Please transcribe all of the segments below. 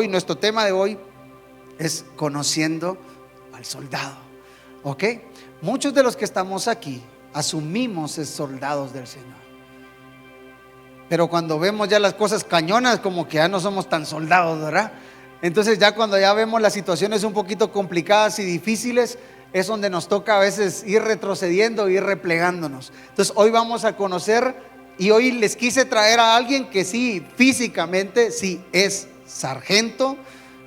nuestro tema de hoy es conociendo al soldado. ¿Ok? Muchos de los que estamos aquí asumimos ser soldados del Señor, pero cuando vemos ya las cosas cañonas, como que ya no somos tan soldados, ¿verdad? Entonces ya cuando ya vemos las situaciones un poquito complicadas y difíciles, es donde nos toca a veces ir retrocediendo, ir replegándonos. Entonces hoy vamos a conocer, y hoy les quise traer a alguien que sí, físicamente, sí es sargento,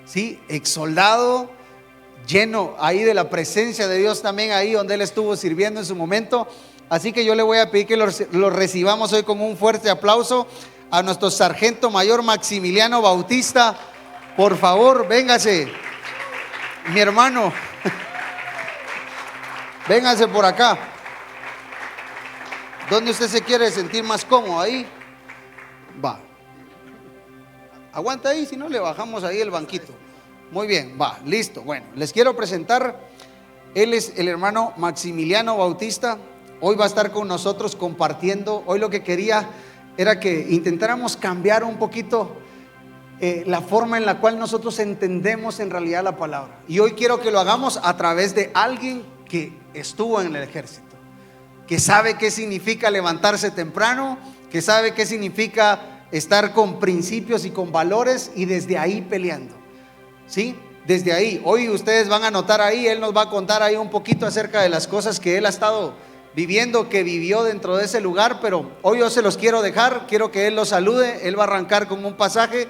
sí, ex soldado, lleno ahí de la presencia de Dios también, ahí donde él estuvo sirviendo en su momento. Así que yo le voy a pedir que lo recibamos hoy con un fuerte aplauso a nuestro sargento mayor Maximiliano Bautista. Por favor, véngase, mi hermano, véngase por acá. ¿Dónde usted se quiere sentir más cómodo? Ahí va, aguanta ahí, si no le bajamos ahí el banquito. Muy bien, va, listo. Bueno, les quiero presentar, él es el hermano Maximiliano Bautista. Hoy va a estar con nosotros compartiendo. Hoy lo que quería era que intentáramos cambiar un poquito la forma en la cual nosotros entendemos en realidad la palabra. Y hoy quiero que lo hagamos a través de alguien que estuvo en el ejército, que sabe qué significa levantarse temprano, que sabe qué significa estar con principios y con valores, y desde ahí peleando, ¿sí? Desde ahí, hoy ustedes van a notar ahí, él nos va a contar ahí un poquito acerca de las cosas que él ha estado viviendo, que vivió dentro de ese lugar. Pero hoy yo se los quiero dejar, quiero que él los salude. Él va a arrancar con un pasaje,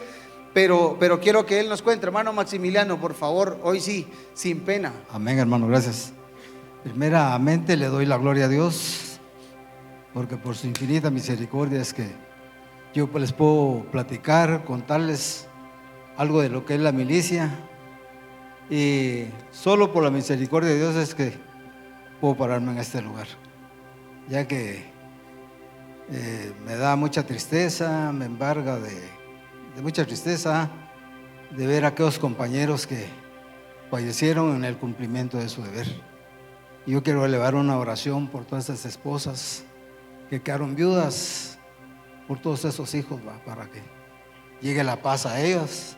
pero quiero que él nos cuente. Hermano Maximiliano, por favor, hoy sí, sin pena. Amén, hermano, gracias. Primeramente le doy la gloria a Dios, porque por su infinita misericordia es que yo les puedo platicar, contarles algo de lo que es la milicia, y solo por la misericordia de Dios es que puedo pararme en este lugar, ya que me da mucha tristeza, me embarga de mucha tristeza de ver a aquellos compañeros que fallecieron en el cumplimiento de su deber. Y yo quiero elevar una oración por todas esas esposas que quedaron viudas, por todos esos hijos, para que llegue la paz a ellos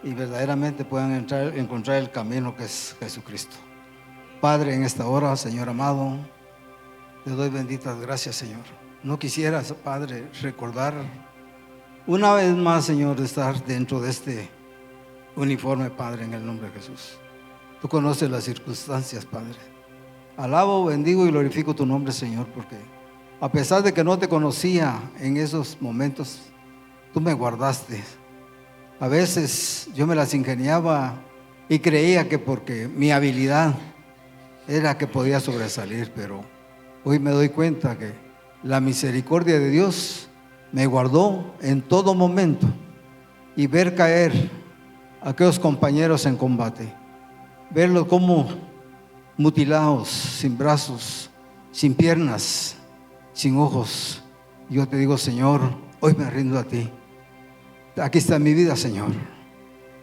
y verdaderamente puedan encontrar el camino que es Jesucristo. Padre, en esta hora, Señor amado, te doy benditas gracias, Señor. No quisieras, Padre, recordar una vez más, Señor, de estar dentro de este uniforme, Padre, en el nombre de Jesús. Tú conoces las circunstancias, Padre. Alabo, bendigo y glorifico tu nombre, Señor, porque a pesar de que no te conocía en esos momentos, tú me guardaste. A veces yo me las ingeniaba y creía que porque mi habilidad era que podía sobresalir, pero hoy me doy cuenta que la misericordia de Dios me guardó en todo momento, y ver caer a aquellos compañeros en combate, verlos como mutilados, sin brazos, sin piernas, sin ojos. Yo te digo, Señor, hoy me rindo a ti. Aquí está mi vida, Señor.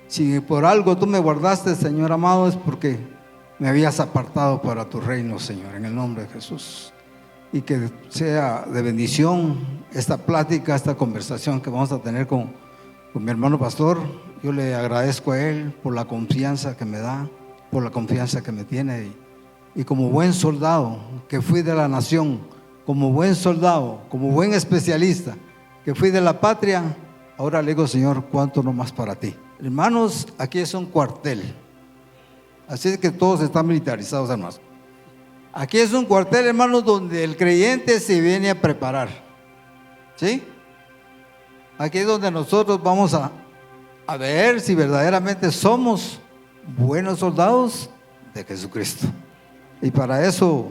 Si por algo tú me guardaste, Señor amado, es porque me habías apartado para tu reino, Señor, en el nombre de Jesús. Y que sea de bendición esta plática, esta conversación que vamos a tener con mi hermano pastor. Yo le agradezco a él por la confianza que me da, por la confianza que me tiene, y como buen soldado que fui de la nación, como buen soldado, como buen especialista que fui de la patria, ahora le digo, Señor, cuánto no más para ti. Hermanos, aquí es un cuartel, así es que todos están militarizados, hermanos. Aquí es un cuartel, hermanos, donde el creyente se viene a preparar, ¿sí? Aquí es donde nosotros vamos a ver si verdaderamente somos buenos soldados de Jesucristo. Y para eso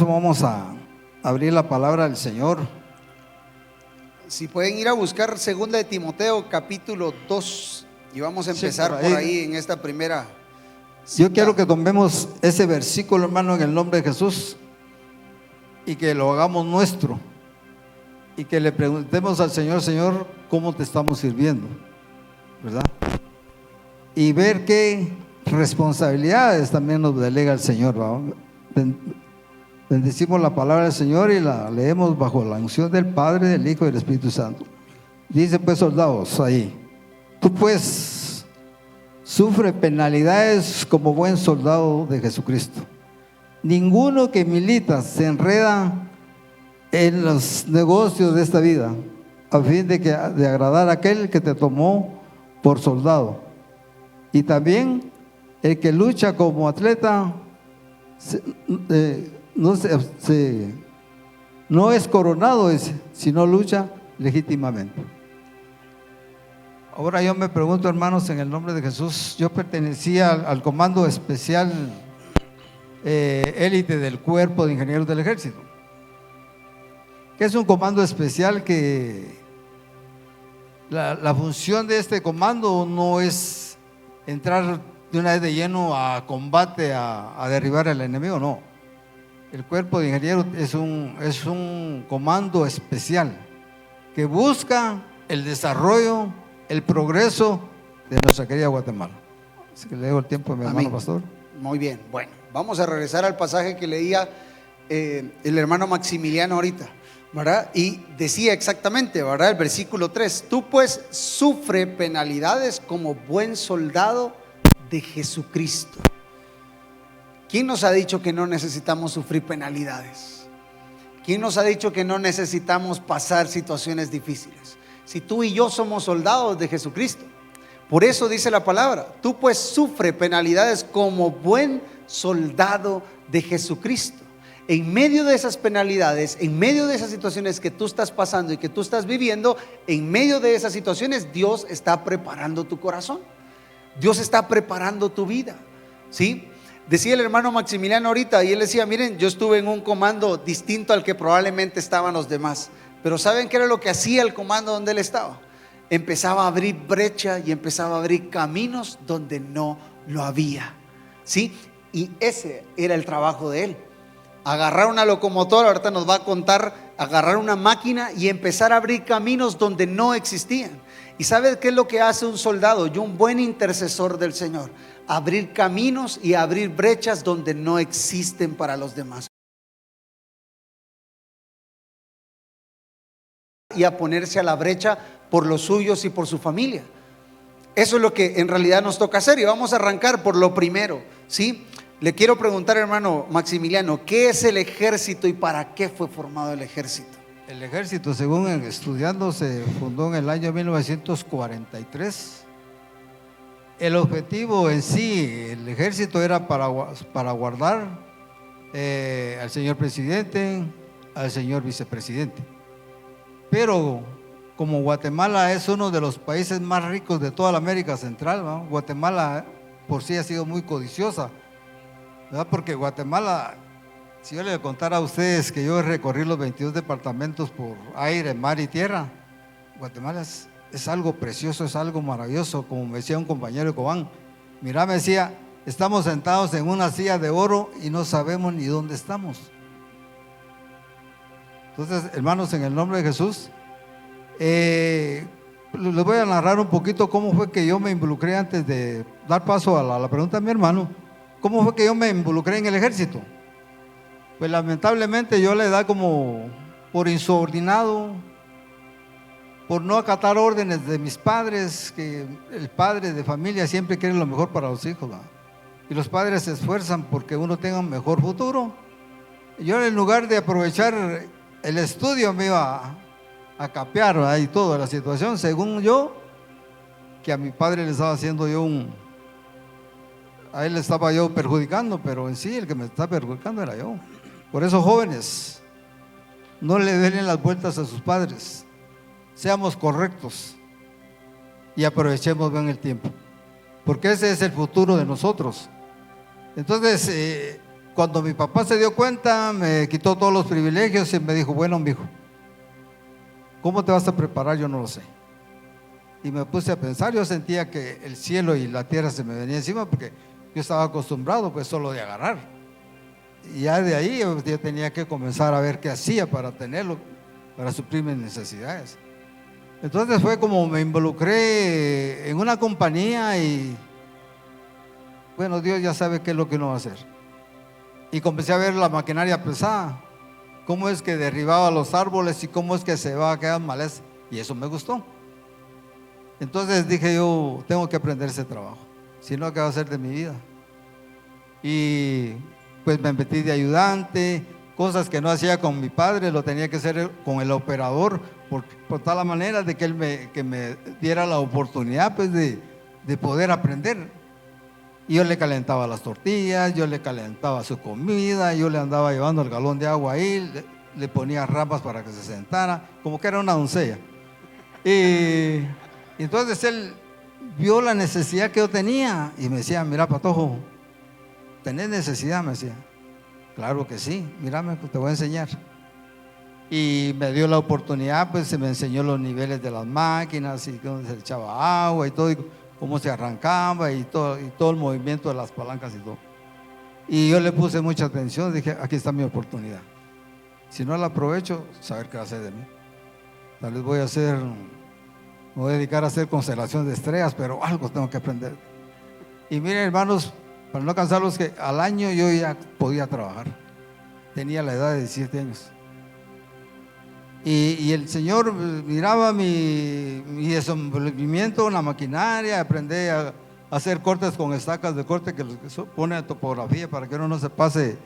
vamos a abrir la palabra del Señor. Si pueden ir a buscar 2 de Timoteo capítulo 2, y vamos a empezar por ahí en esta primera cita. Yo quiero que tomemos ese versículo, hermano, en el nombre de Jesús, y que lo hagamos nuestro, y que le preguntemos al Señor, Señor, ¿cómo te estamos sirviendo? ¿Verdad? Y ver qué responsabilidades también nos delega el Señor, ¿verdad? Bendecimos la palabra del Señor y la leemos bajo la unción del Padre, del Hijo y del Espíritu Santo. Dice pues, soldados ahí, tú pues sufre penalidades como buen soldado de Jesucristo. Ninguno que milita se enreda en los negocios de esta vida a fin de agradar a aquel que te tomó por soldado. Y también el que lucha como atleta no es coronado, sino lucha legítimamente. Ahora yo me pregunto, hermanos, en el nombre de Jesús, yo pertenecía al comando especial élite del Cuerpo de Ingenieros del Ejército, que es un comando especial que la función de este comando no es entrar de una vez de lleno a combate, a derribar al enemigo, no. El Cuerpo de Ingenieros es un comando especial que busca el desarrollo, el progreso de nuestra querida Guatemala. Así que le dejo el tiempo a mi hermano pastor. Muy bien, bueno, vamos a regresar al pasaje que leía el hermano Maximiliano ahorita, ¿verdad? Y decía exactamente, ¿verdad? El versículo 3, tú pues sufre penalidades como buen soldado de Jesucristo. ¿Quién nos ha dicho que no necesitamos sufrir penalidades? ¿Quién nos ha dicho que no necesitamos pasar situaciones difíciles? Si tú y yo somos soldados de Jesucristo. Por eso dice la palabra, tú pues sufre penalidades como buen soldado de Jesucristo. En medio de esas penalidades, en medio de esas situaciones que tú estás pasando y que tú estás viviendo, en medio de esas situaciones Dios está preparando tu corazón. Dios está preparando tu vida, ¿sí? Decía el hermano Maximiliano ahorita, y él decía, miren, yo estuve en un comando distinto al que probablemente estaban los demás, pero ¿saben qué era lo que hacía el comando donde él estaba? Empezaba a abrir brecha y empezaba a abrir caminos donde no lo había, ¿sí? Y ese era el trabajo de él. Agarrar una locomotora, ahorita nos va a contar, agarrar una máquina y empezar a abrir caminos donde no existían. ¿Y sabes qué es lo que hace un soldado y un buen intercesor del Señor? Abrir caminos y abrir brechas donde no existen para los demás. Y a ponerse a la brecha por los suyos y por su familia. Eso es lo que en realidad nos toca hacer, y vamos a arrancar por lo primero, ¿sí? Le quiero preguntar, hermano Maximiliano, ¿qué es el ejército y para qué fue formado el ejército? El ejército, según estudiando, se fundó en el año 1943. El objetivo en sí, el ejército era para guardar al señor presidente, al señor vicepresidente. Pero como Guatemala es uno de los países más ricos de toda la América Central, ¿no? Guatemala por sí ha sido muy codiciosa, ¿verdad? Porque Guatemala, si yo le contara a ustedes que yo recorrí los 22 departamentos por aire, mar y tierra, Guatemala es algo precioso, es algo maravilloso. Como me decía un compañero de Cobán, mira, me decía, estamos sentados en una silla de oro y no sabemos ni dónde estamos. Entonces, hermanos, en el nombre de Jesús, les voy a narrar un poquito cómo fue que yo me involucré antes de dar paso a la pregunta de mi hermano. ¿Cómo fue que yo me involucré en el ejército? Pues lamentablemente yo le da como por insubordinado, por no acatar órdenes de mis padres, que el padre de familia siempre quiere lo mejor para los hijos, ¿verdad? Y los padres se esfuerzan porque uno tenga un mejor futuro. Yo, en lugar de aprovechar el estudio, me iba a capear, ¿verdad? Y toda la situación, según yo, que a mi padre le estaba haciendo yo a él le estaba yo perjudicando, pero en sí el que me está perjudicando era yo. Por eso, jóvenes, no le den las vueltas a sus padres, seamos correctos y aprovechemos bien el tiempo, porque ese es el futuro de nosotros. Entonces, cuando mi papá se dio cuenta, me quitó todos los privilegios y me dijo, bueno, mijo, ¿cómo te vas a preparar? Yo no lo sé. Y me puse a pensar, yo sentía que el cielo y la tierra se me venían encima, porque yo estaba acostumbrado pues solo de agarrar. Y ya de ahí yo tenía que comenzar a ver qué hacía para tenerlo, para suplir mis necesidades. Entonces fue como me involucré en una compañía y bueno, Dios ya sabe qué es lo que uno va a hacer. Y comencé a ver la maquinaria pesada, cómo es que derribaba los árboles y cómo es que se va a quedar maleza. Y eso me gustó. Entonces dije yo, tengo que aprender ese trabajo, si no, ¿qué va a ser de mi vida? Y pues me metí de ayudante, cosas que no hacía con mi padre, lo tenía que hacer con el operador, por tal manera de que él me diera la oportunidad pues de poder aprender. Y yo le calentaba las tortillas, yo le calentaba su comida, yo le andaba llevando el galón de agua ahí, le ponía ramas para que se sentara, como que era una doncella. Y entonces él vio la necesidad que yo tenía y me decía, mira, Patojo, ¿tenés necesidad? Me decía. Claro que sí, mírame, pues te voy a enseñar. Y me dio la oportunidad, pues se me enseñó los niveles de las máquinas y dónde se echaba agua y todo, y cómo se arrancaba y todo el movimiento de las palancas y todo. Y yo le puse mucha atención, dije, aquí está mi oportunidad. Si no la aprovecho, saber qué va a hacer de mí. Tal vez me voy a dedicar a hacer constelaciones de estrellas, pero algo tengo que aprender. Y miren, hermanos, para no cansarlos, que al año yo ya podía trabajar. Tenía la edad de 17 años. Y el Señor miraba mi desenvolvimiento en la maquinaria, aprendí a hacer cortes con estacas de corte que pone topografía para que uno no se pase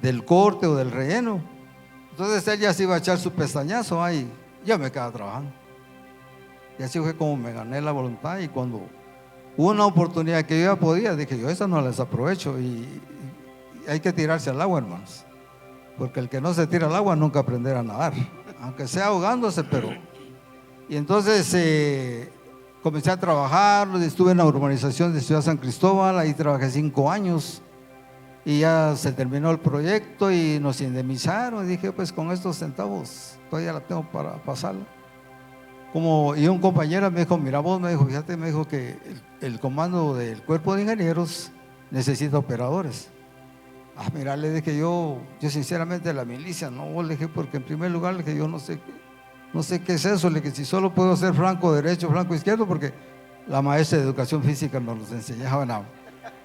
del corte o del relleno. Entonces él ya se iba a echar su pestañazo ahí, yo me quedaba trabajando. Y así fue como me gané la voluntad. Y cuando hubo una oportunidad que yo ya podía, dije yo, esa no la desaprovecho. Y hay que tirarse al agua, hermanos, porque el que no se tira al agua nunca aprenderá a nadar, aunque sea ahogándose, pero. Y entonces comencé a trabajar, estuve en la urbanización de Ciudad San Cristóbal, ahí trabajé 5 años y ya se terminó el proyecto y nos indemnizaron. Y dije, pues con estos centavos todavía la tengo para pasarla. Y un compañero me dijo, mira vos, me dijo, fíjate, me dijo que el comando del cuerpo de ingenieros necesita operadores. Mira, le dije yo sinceramente la milicia, no, le dije, porque en primer lugar le dije yo no sé qué es eso, le dije si solo puedo ser franco derecho, franco izquierdo, porque la maestra de educación física nos los enseñaba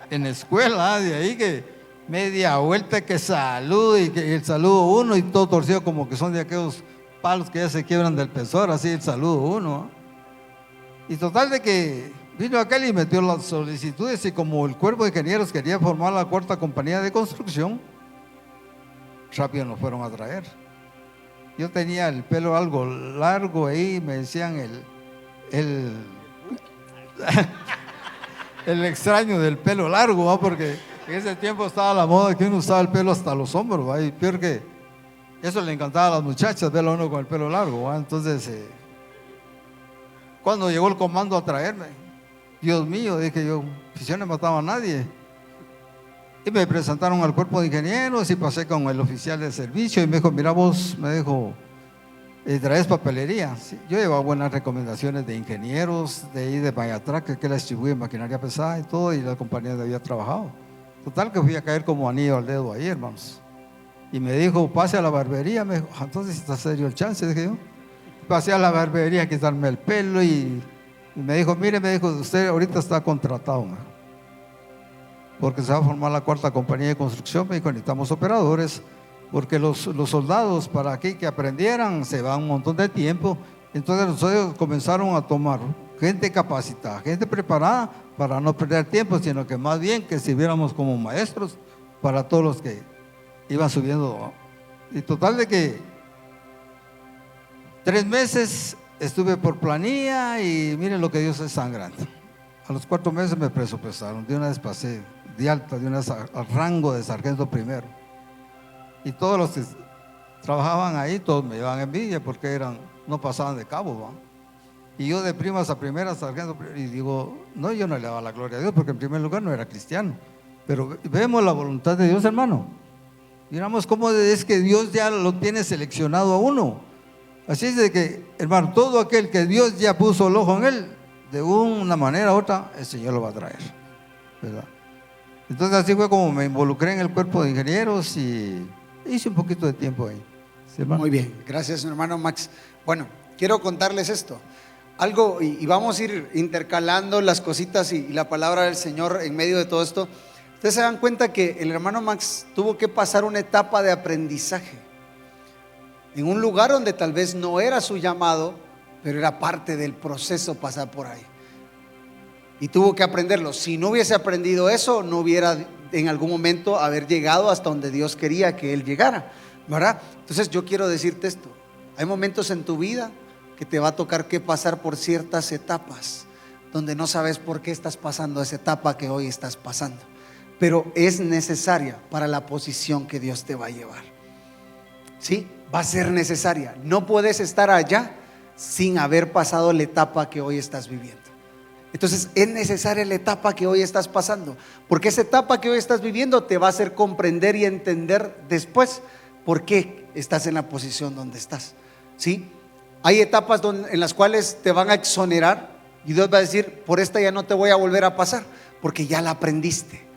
en la escuela, de ahí que media vuelta que saludo y que el saludo uno y todo torcido como que son de aquellos palos que ya se quiebran del pesor, así el saludo uno. Y total de que vino aquel y metió las solicitudes, y como el cuerpo de ingenieros quería formar la 4ª compañía de construcción, rápido nos fueron a traer. Yo tenía el pelo algo largo ahí, me decían el extraño del pelo largo, ¿va? Porque en ese tiempo estaba la moda que uno usaba el pelo hasta los hombros, ¿va? Y peor que eso le encantaba a las muchachas, verlo uno con el pelo largo, ¿va? Entonces cuando llegó el comando a traerme, Dios mío, dije yo, si yo no mataba a nadie. Y me presentaron al cuerpo de ingenieros y pasé con el oficial de servicio y me dijo, mira vos, me dijo, ¿traes papelería? Sí, yo llevaba buenas recomendaciones de ingenieros de ahí de Mayatrac, que la distribuye maquinaria pesada y todo, y la compañía donde había trabajado. Total que fui a caer como anillo al dedo ahí, hermanos. Y me dijo, pase a la barbería. Me dijo, entonces está serio el chance, dije yo. Pasé a la barbería a quitarme el pelo y me dijo, mire, me dijo, usted ahorita está contratado, me dijo, porque se va a formar la 4ª compañía de construcción. Me dijo, necesitamos operadores, porque los soldados para aquí que aprendieran se va un montón de tiempo. Entonces nosotros comenzaron a tomar gente capacitada, gente preparada para no perder tiempo, sino que más bien que sirviéramos como maestros para todos los que iban subiendo. Y total de que 3 meses estuve por planilla y miren lo que Dios es tan grande. A los 4 meses me presupuestaron, de una vez pasé de alta, de una vez al rango de sargento primero. Y todos los que trabajaban ahí, todos me llevaban envidia porque no pasaban de cabo, ¿va? Y yo de primas a primeras, sargento, y digo, no, yo no le daba la gloria a Dios porque en primer lugar no era cristiano. Pero vemos la voluntad de Dios, hermano. Miramos cómo es que Dios ya lo tiene seleccionado a uno. Así es de que, hermano, todo aquel que Dios ya puso el ojo en él, de una manera u otra, el Señor lo va a traer, ¿verdad? Entonces así fue como me involucré en el cuerpo de ingenieros y hice un poquito de tiempo ahí. ¿Sí, hermano? Muy bien, gracias, hermano Max. Bueno, quiero contarles esto. Algo, y vamos a ir intercalando las cositas y la palabra del Señor en medio de todo esto. Ustedes se dan cuenta que el hermano Max tuvo que pasar una etapa de aprendizaje en un lugar donde tal vez no era su llamado, pero era parte del proceso pasar por ahí. y tuvo que aprenderlo. Si no hubiese aprendido eso, no hubiera en algún momento haber llegado hasta donde Dios quería que él llegara, ¿verdad? Entonces yo quiero decirte esto: hay momentos en tu vida que te va a tocar que pasar por ciertas etapas donde no sabes por qué estás pasando esa etapa que hoy estás pasando, pero es necesaria para la posición que Dios te va a llevar. Sí, va a ser necesaria. No puedes estar allá sin haber pasado la etapa que hoy estás viviendo. Entonces es necesaria la etapa que hoy estás pasando, porque esa etapa que hoy estás viviendo te va a hacer comprender y entender después por qué estás en la posición donde estás. ¿Sí? Hay etapas en las cuales te van a exonerar y Dios va a decir: por esta ya no te voy a volver a pasar, porque ya la aprendiste.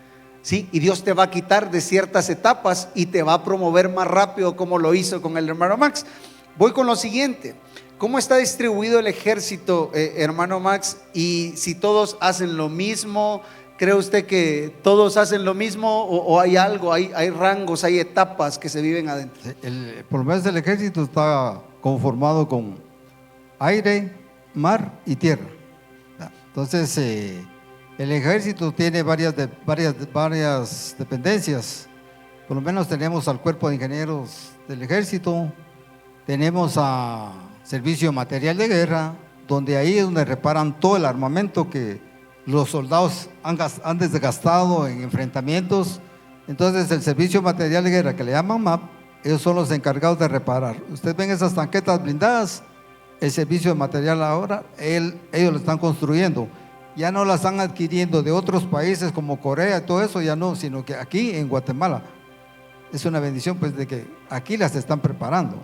¿Sí? Y Dios te va a quitar de ciertas etapas y te va a promover más rápido, como lo hizo con el hermano Max. Voy con lo siguiente: ¿cómo está distribuido el ejército, hermano Max? Y si todos hacen lo mismo, ¿cree usted que todos hacen lo mismo o hay algo, hay rangos, hay etapas que se viven adentro? Por lo menos el ejército está conformado con aire, mar y tierra. Entonces el ejército tiene varias dependencias. Por lo menos tenemos al cuerpo de ingenieros del ejército, tenemos a servicio material de guerra, donde ahí es donde reparan todo el armamento que los soldados han desgastado en enfrentamientos. Entonces el servicio material de guerra, que le llaman MAP, ellos son los encargados de reparar. Ustedes ven esas tanquetas blindadas, el servicio de material ahora, ellos lo están construyendo. Ya no las están adquiriendo de otros países como Corea y todo eso, ya no, sino que aquí en Guatemala es una bendición, pues, de que aquí las están preparando.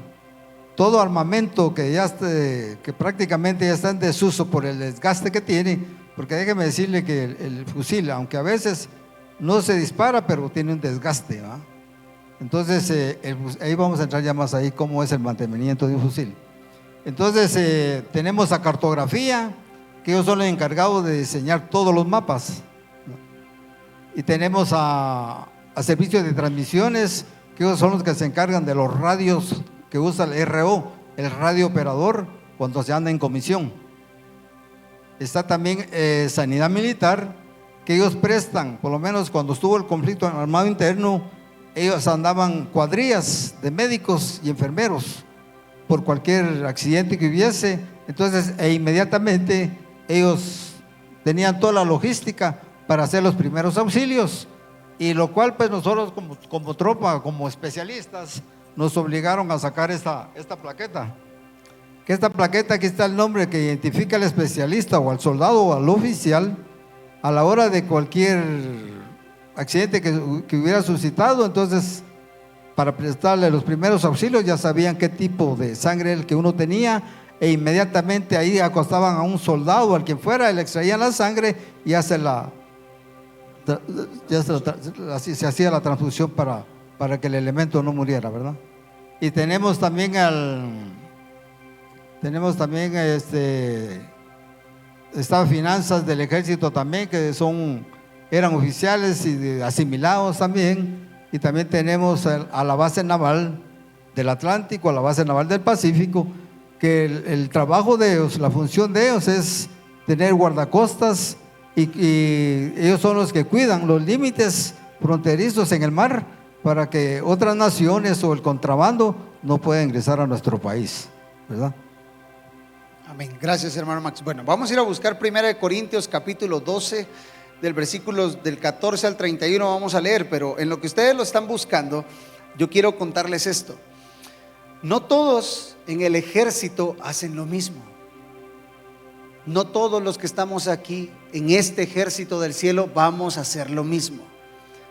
Todo armamento que prácticamente ya está en desuso por el desgaste que tiene, porque déjeme decirle que el fusil, aunque a veces no se dispara, pero tiene un desgaste, ¿va? Entonces ahí vamos a entrar ya más ahí cómo es el mantenimiento de un fusil. Entonces tenemos a cartografía, que ellos son los encargados de diseñar todos los mapas, ¿no? Y tenemos a servicios de transmisiones, que ellos son los que se encargan de los radios que usa el RO, el radio operador, cuando se anda en comisión. Está también sanidad militar, que ellos prestan, por lo menos cuando estuvo el conflicto armado interno, ellos andaban cuadrillas de médicos y enfermeros por cualquier accidente que hubiese. Entonces inmediatamente ellos tenían toda la logística para hacer los primeros auxilios, y lo cual pues nosotros como tropa, como especialistas, nos obligaron a sacar esta plaqueta. Que esta plaqueta, aquí está el nombre que identifica al especialista o al soldado o al oficial a la hora de cualquier accidente que hubiera suscitado. Entonces, para prestarle los primeros auxilios ya sabían qué tipo de sangre el que uno tenía, e inmediatamente ahí acostaban a un soldado, al quien fuera, le extraían la sangre y ya se hacía la transfusión para que el elemento no muriera, ¿verdad? Y tenemos también estaba finanzas del ejército también, que eran oficiales y asimilados también. Y también tenemos a la base naval del Atlántico, a la base naval del Pacífico, que el trabajo de ellos, la función de ellos es tener guardacostas, y ellos son los que cuidan los límites fronterizos en el mar para que otras naciones o el contrabando no pueda ingresar a nuestro país, ¿verdad? Amén. Gracias, hermano Max. Bueno, vamos a ir a buscar 1 Corintios capítulo 12, del versículo del 14 al 31 vamos a leer, pero en lo que ustedes lo están buscando, yo quiero contarles esto. No todos en el ejército hacen lo mismo. No todos los que estamos aquí en este ejército del cielo vamos a hacer lo mismo,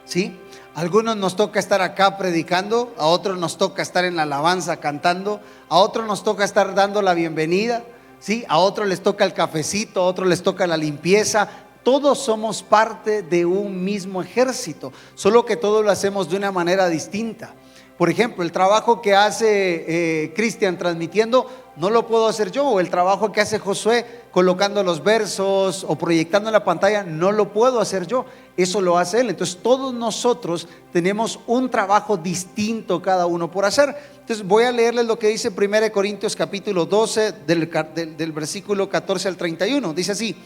¿sí? A algunos nos toca estar acá predicando, a otros nos toca estar en la alabanza cantando, a otros nos toca estar dando la bienvenida, ¿sí? A otros les toca el cafecito, a otros les toca la limpieza. Todos somos parte de un mismo ejército, solo que todos lo hacemos de una manera distinta. Por ejemplo, el trabajo que hace Cristian transmitiendo no lo puedo hacer yo, o el trabajo que hace Josué colocando los versos o proyectando en la pantalla no lo puedo hacer yo, eso lo hace él. Entonces todos nosotros tenemos un trabajo distinto cada uno por hacer. Entonces voy a leerles lo que dice 1 Corintios capítulo 12 del versículo 14 al 31. Dice así: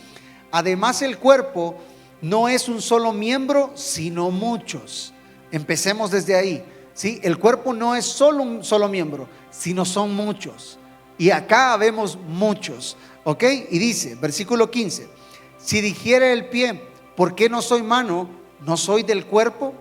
además el cuerpo no es un solo miembro, sino muchos. Empecemos desde ahí, ¿sí? El cuerpo no es solo un solo miembro, sino son muchos. Y acá vemos muchos, ¿ok? Y dice, versículo 15, si dijera el pie, ¿por qué no soy mano? ¿No soy del cuerpo?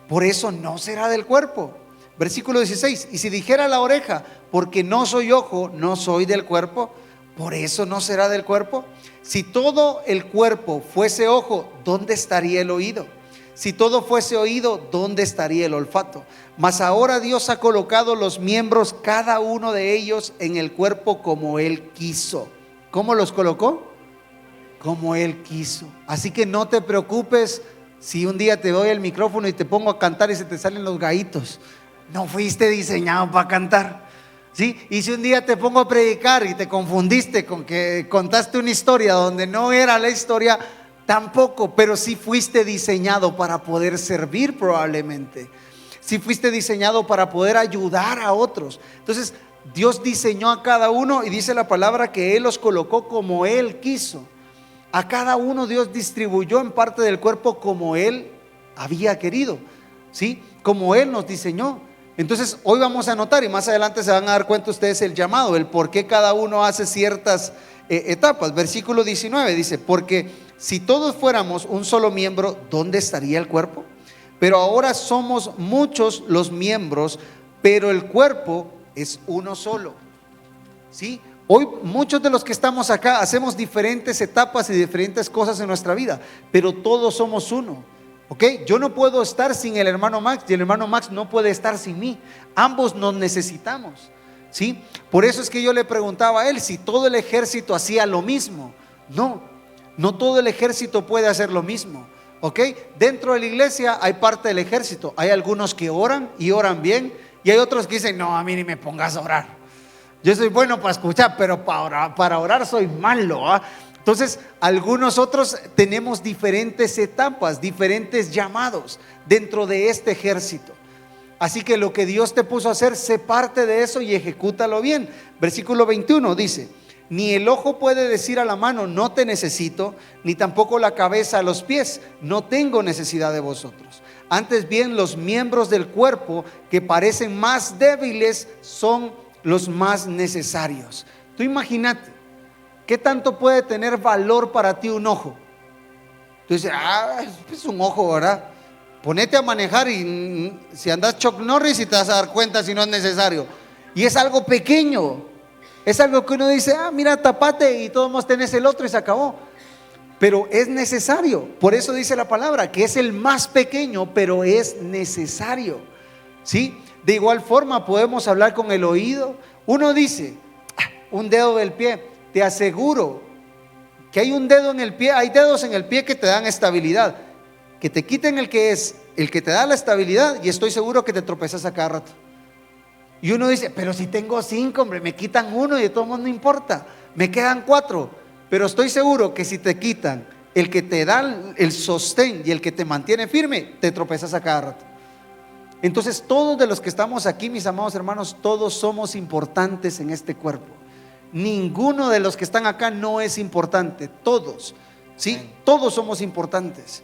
Por eso no será del cuerpo. Versículo 16, y si dijera la oreja, porque no soy ojo, no soy del cuerpo, por eso no será del cuerpo. Si todo el cuerpo fuese ojo, ¿dónde estaría el oído? Si todo fuese oído, ¿dónde estaría el olfato? Mas ahora Dios ha colocado los miembros, cada uno de ellos, en el cuerpo como Él quiso. ¿Cómo los colocó? Como Él quiso. Así que no te preocupes si un día te doy el micrófono y te pongo a cantar y se te salen los gallitos. No fuiste diseñado para cantar, ¿sí? Y si un día te pongo a predicar y te confundiste con que contaste una historia donde no era la historia, tampoco, pero sí fuiste diseñado para poder servir probablemente. Sí fuiste diseñado para poder ayudar a otros. Entonces Dios diseñó a cada uno y dice la palabra que Él los colocó como Él quiso. A cada uno Dios distribuyó en parte del cuerpo como Él había querido, ¿sí? Como Él nos diseñó. Entonces hoy vamos a notar y más adelante se van a dar cuenta ustedes el llamado, el por qué cada uno hace ciertas etapas. Versículo 19 dice, porque si todos fuéramos un solo miembro, ¿dónde estaría el cuerpo? Pero ahora somos muchos los miembros, pero el cuerpo es uno solo, ¿sí? Hoy muchos de los que estamos acá hacemos diferentes etapas y diferentes cosas en nuestra vida, pero todos somos uno. ¿Ok? Yo no puedo estar sin el hermano Max y el hermano Max no puede estar sin mí. Ambos nos necesitamos, ¿sí? Por eso es que yo le preguntaba a él si todo el ejército hacía lo mismo. No todo el ejército puede hacer lo mismo, ¿ok? Dentro de la iglesia hay parte del ejército. Hay algunos que oran y oran bien, y hay otros que dicen, no, a mí ni me pongas a orar. Yo soy bueno para escuchar, pero para orar soy malo, ¿eh? Entonces, algunos otros tenemos diferentes etapas, diferentes llamados dentro de este ejército. Así que lo que Dios te puso a hacer, sé parte de eso y ejecútalo bien. Versículo 21 dice, ni el ojo puede decir a la mano, no te necesito, ni tampoco la cabeza a los pies, no tengo necesidad de vosotros. Antes bien, los miembros del cuerpo que parecen más débiles son los más necesarios. Tú imagínate. ¿Qué tanto puede tener valor para ti un ojo? Tú dices, es un ojo, ¿verdad? Ponete a manejar y si andas Chuck Norris y te vas a dar cuenta si no es necesario. Y es algo pequeño. Es algo que uno dice, mira, tapate y todos tenés el otro y se acabó. Pero es necesario. Por eso dice la palabra que es el más pequeño, pero es necesario, ¿sí? De igual forma podemos hablar con el oído. Uno dice, un dedo del pie. Te aseguro que hay un dedo en el pie, hay dedos en el pie que te dan estabilidad. Que te quiten el que te da la estabilidad y estoy seguro que te tropezas a cada rato. Y uno dice, pero si tengo 5, hombre, me quitan uno y de todos modos no importa, me quedan 4. Pero estoy seguro que si te quitan el que te da el sostén y el que te mantiene firme, te tropezas a cada rato. Entonces todos de los que estamos aquí, mis amados hermanos, todos somos importantes en este cuerpo. Ninguno de los que están acá no es importante, todos, ¿sí? Todos somos importantes,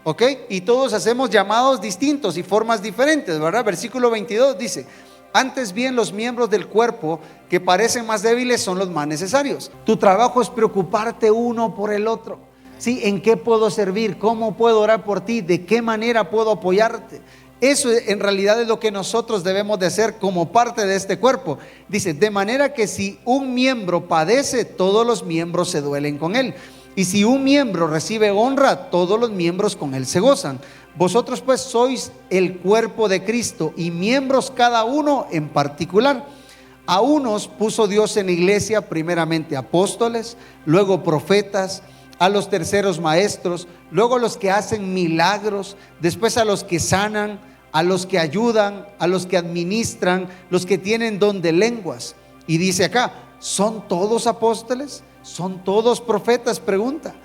¿ok? Y todos hacemos llamados distintos y formas diferentes, ¿verdad? Versículo 22 dice, antes bien los miembros del cuerpo que parecen más débiles son los más necesarios. Tu trabajo es preocuparte uno por el otro, ¿sí? ¿En qué puedo servir? ¿Cómo puedo orar por ti? ¿De qué manera puedo apoyarte? Eso en realidad es lo que nosotros debemos de hacer como parte de este cuerpo. Dice, de manera que si un miembro padece, todos los miembros se duelen con él. Y si un miembro recibe honra, todos los miembros con él se gozan. Vosotros pues sois el cuerpo de Cristo y miembros cada uno en particular. A unos puso Dios en la iglesia, primeramente apóstoles, luego profetas, a los terceros maestros, luego a los que hacen milagros, después a los que sanan, a los que ayudan, a los que administran, los que tienen don de lenguas. Y dice acá, ¿son todos apóstoles? ¿Son todos profetas? Pregunta.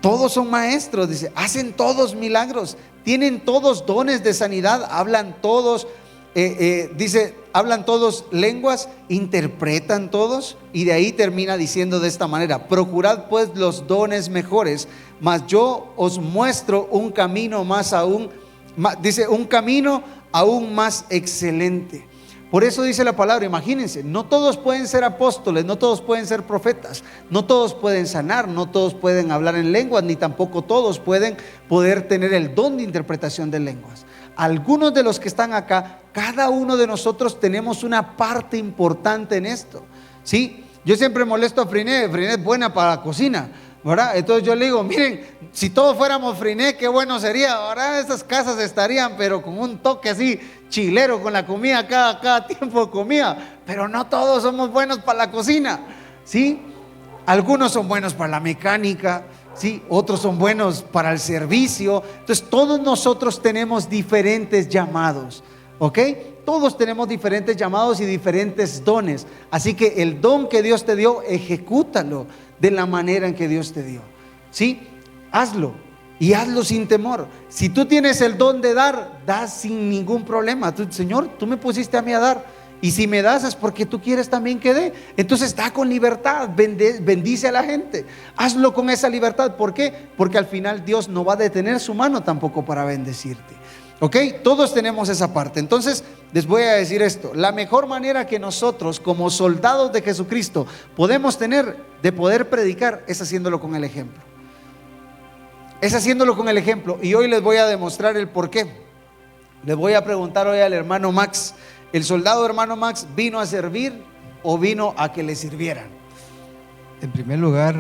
Todos son maestros, dice, hacen todos milagros, tienen todos dones de sanidad, hablan todos, dice, hablan todos lenguas, interpretan todos, y de ahí termina diciendo de esta manera: procurad pues los dones mejores, mas yo os muestro un camino más aún, dice, un camino aún más excelente. Por eso dice la palabra, imagínense, no todos pueden ser apóstoles, no todos pueden ser profetas, no todos pueden sanar, no todos pueden hablar en lenguas, ni tampoco todos pueden tener el don de interpretación de lenguas. Algunos de los que están acá, cada uno de nosotros tenemos una parte importante en esto, ¿sí? Yo siempre molesto a Friné es buena para la cocina, ¿verdad? Entonces yo le digo, miren, si todos fuéramos Friné, qué bueno sería, ¿verdad? Esas casas estarían, pero con un toque así chilero, con la comida, cada tiempo de comida. Pero no todos somos buenos para la cocina, ¿sí? Algunos son buenos para la mecánica, ¿sí? Otros son buenos para el servicio. Entonces todos nosotros tenemos diferentes llamados, ¿ok? Todos tenemos diferentes llamados y diferentes dones. Así que el don que Dios te dio, ejecútalo de la manera en que Dios te dio, ¿sí? Hazlo. Y hazlo sin temor. Si tú tienes el don de dar, das sin ningún problema. Señor, tú me pusiste a mí a dar, y si me das es porque tú quieres también que dé. Entonces da con libertad, bendice a la gente, hazlo con esa libertad. ¿Por qué? Porque al final Dios no va a detener su mano tampoco para bendecirte, ¿ok? Todos tenemos esa parte. Entonces les voy a decir esto: la mejor manera que nosotros como soldados de Jesucristo podemos tener de poder predicar es haciéndolo con el ejemplo. Es haciéndolo con el ejemplo. Y hoy les voy a demostrar el por qué. Les voy a preguntar hoy al hermano Max: ¿el soldado hermano Max vino a servir o vino a que le sirvieran? En primer lugar,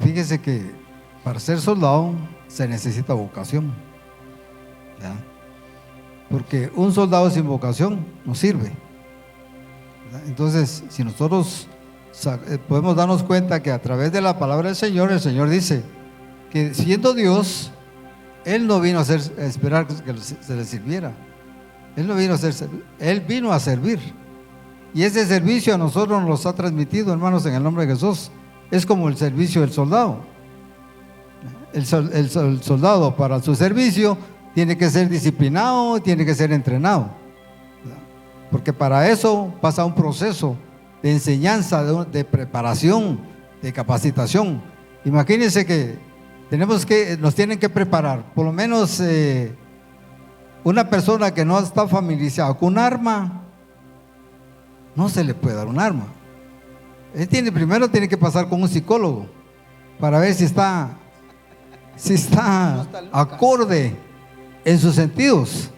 fíjese que para ser soldado se necesita vocación, ¿verdad? Porque un soldado sin vocación no sirve, ¿verdad? Entonces, si nosotros podemos darnos cuenta que a través de la palabra del Señor, el Señor dice que siendo Dios, Él no vino a esperar que se le sirviera. Él no vino a Él vino a servir. Y ese servicio a nosotros nos lo ha transmitido, hermanos, en el nombre de Jesús. Es como el servicio del soldado. El soldado para su servicio tiene que ser disciplinado, tiene que ser entrenado, porque para eso pasa un proceso de enseñanza, de preparación, de capacitación. Imagínense que nos tienen que preparar, por lo menos una persona que no está familiarizada con un arma, no se le puede dar un arma. Primero tiene que pasar con un psicólogo para ver si está acorde en sus sentidos.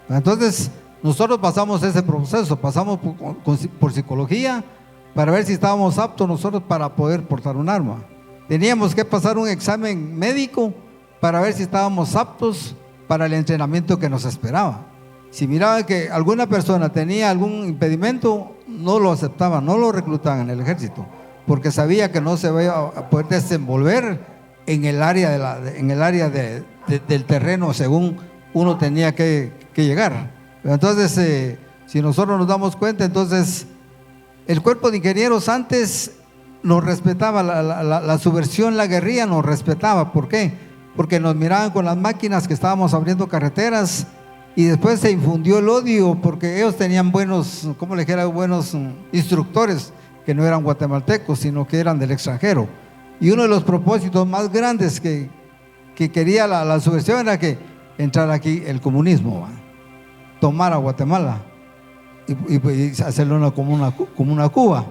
Entonces nosotros pasamos ese proceso, pasamos por psicología para ver si estábamos aptos nosotros para poder portar un arma. Teníamos que pasar un examen médico para ver si estábamos aptos para el entrenamiento que nos esperaba. Si miraban que alguna persona tenía algún impedimento, no lo aceptaban, no lo reclutaban en el ejército, porque sabía que no se iba a poder desenvolver en el área del terreno según uno tenía que llegar. Entonces, si nosotros nos damos cuenta, entonces el cuerpo de ingenieros antes nos respetaba, la subversión, la guerrilla nos respetaba. ¿Por qué? Porque nos miraban con las máquinas que estábamos abriendo carreteras, y después se infundió el odio porque ellos tenían buenos instructores que no eran guatemaltecos, sino que eran del extranjero. Y uno de los propósitos más grandes que quería la subversión era que entrara aquí el comunismo, tomar a Guatemala y hacerlo como una Cuba.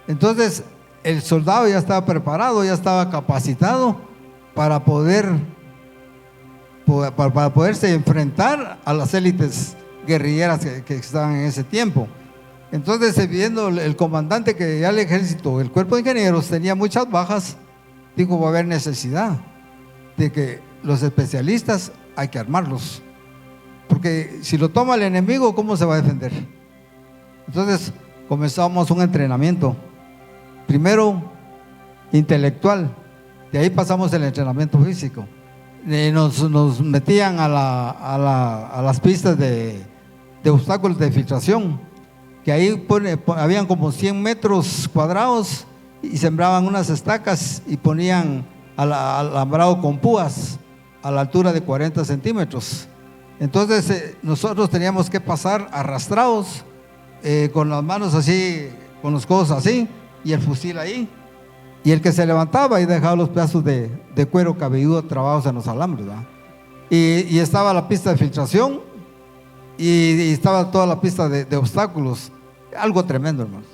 Entonces el soldado ya estaba preparado, ya estaba capacitado para poderse enfrentar a las élites guerrilleras que estaban en ese tiempo. Entonces, viendo el comandante que ya el ejército, el cuerpo de ingenieros tenía muchas bajas, dijo: va a haber necesidad de que los especialistas hay que armarlos, porque si lo toma el enemigo, ¿cómo se va a defender? Entonces comenzamos un entrenamiento, primero intelectual, de ahí pasamos el entrenamiento físico. Nos metían a las pistas de obstáculos de filtración, que ahí habían como 100 metros cuadrados, y sembraban unas estacas y ponían alambrado con púas a la altura de 40 centímetros. Entonces nosotros teníamos que pasar arrastrados con las manos así, con los codos así, y el fusil ahí. Y el que se levantaba y dejaba los pedazos de cuero cabelludo trabados en los alambres, ¿verdad? Y estaba la pista de filtración y estaba toda la pista de obstáculos. Algo tremendo, hermanos.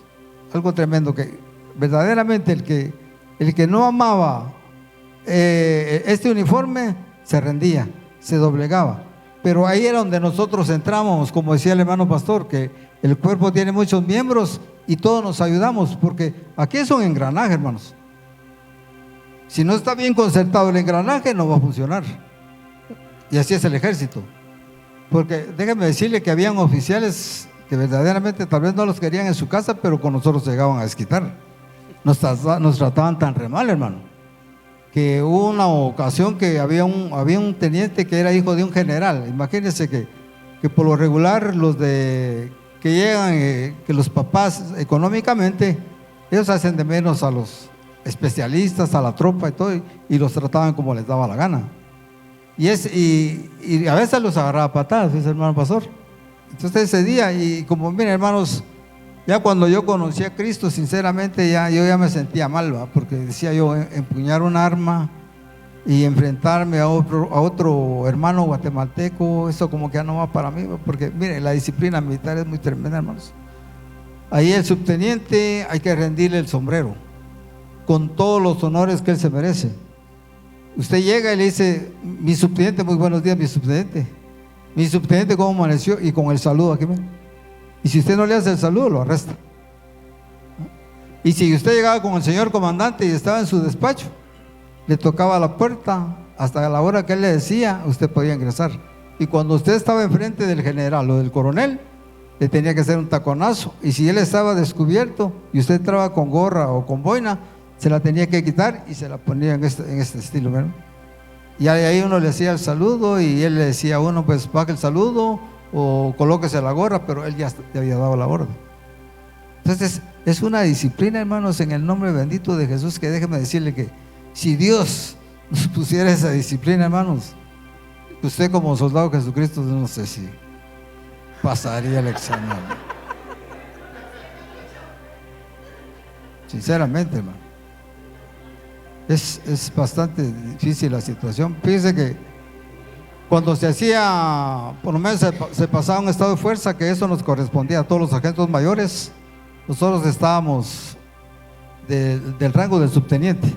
Algo tremendo, que verdaderamente el que no amaba este uniforme se rendía, se doblegaba. Pero ahí era donde nosotros entramos, como decía el hermano pastor, que el cuerpo tiene muchos miembros y todos nos ayudamos, porque aquí es un engranaje, hermanos. Si no está bien concertado el engranaje, no va a funcionar. Y así es el ejército. Porque déjenme decirle que habían oficiales que verdaderamente tal vez no los querían en su casa, pero con nosotros llegaban a desquitar. Nos trataban tan re mal, hermano, que hubo una ocasión que había un teniente que era hijo de un general. Imagínense que por lo regular los que llegan, que los papás económicamente, ellos hacen de menos a los especialistas, a la tropa y todo, y los trataban como les daba la gana. Y a veces los agarraba a patadas, ese hermano pastor. Entonces ese día, y como miren, hermanos, ya cuando yo conocí a Cristo, sinceramente yo ya me sentía mal, ¿va? Porque decía yo, empuñar un arma y enfrentarme a otro hermano guatemalteco, eso como que ya no va para mí, ¿va? Porque miren, la disciplina militar es muy tremenda, hermanos. Ahí el subteniente hay que rendirle el sombrero con todos los honores que él se merece. Usted llega y le dice: mi subteniente, muy buenos días, mi subteniente. Mi subteniente, ¿cómo amaneció? Y con el saludo aquí, ¿ven? Y si usted no le hace el saludo, lo arresta. Y si usted llegaba con el señor comandante y estaba en su despacho, le tocaba la puerta, hasta la hora que él le decía, usted podía ingresar. Y cuando usted estaba enfrente del general o del coronel, le tenía que hacer un taconazo. Y si él estaba descubierto y usted entraba con gorra o con boina, se la tenía que quitar y se la ponía en este estilo, ¿verdad? Y ahí uno le hacía el saludo y él le decía a uno: pues baje el saludo o colóquese la gorra, pero él ya había dado la orden. Entonces es una disciplina, hermanos, en el nombre bendito de Jesús, que déjeme decirle que si Dios nos pusiera esa disciplina, hermanos, usted como soldado de Jesucristo, no sé si pasaría el examen. Sinceramente, hermano, es bastante difícil la situación. Fíjese que cuando se hacía, por lo menos se pasaba un estado de fuerza, que eso nos correspondía a todos los sargentos mayores, nosotros estábamos del rango del subteniente,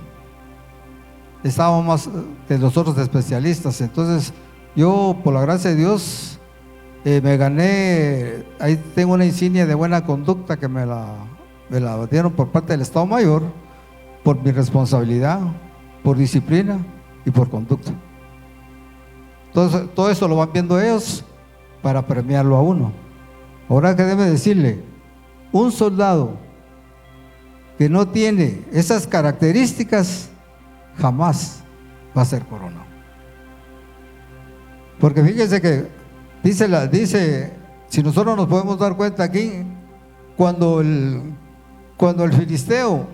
estábamos más que los otros especialistas. Entonces yo, por la gracia de Dios, me gané, ahí tengo una insignia de buena conducta que me la dieron por parte del Estado Mayor, por mi responsabilidad, por disciplina y por conducta. Entonces, todo eso lo van viendo ellos para premiarlo a uno. Ahora, que debe decirle, un soldado que no tiene esas características jamás va a ser coronado. Porque fíjense que dice, si nosotros nos podemos dar cuenta aquí, cuando el filisteo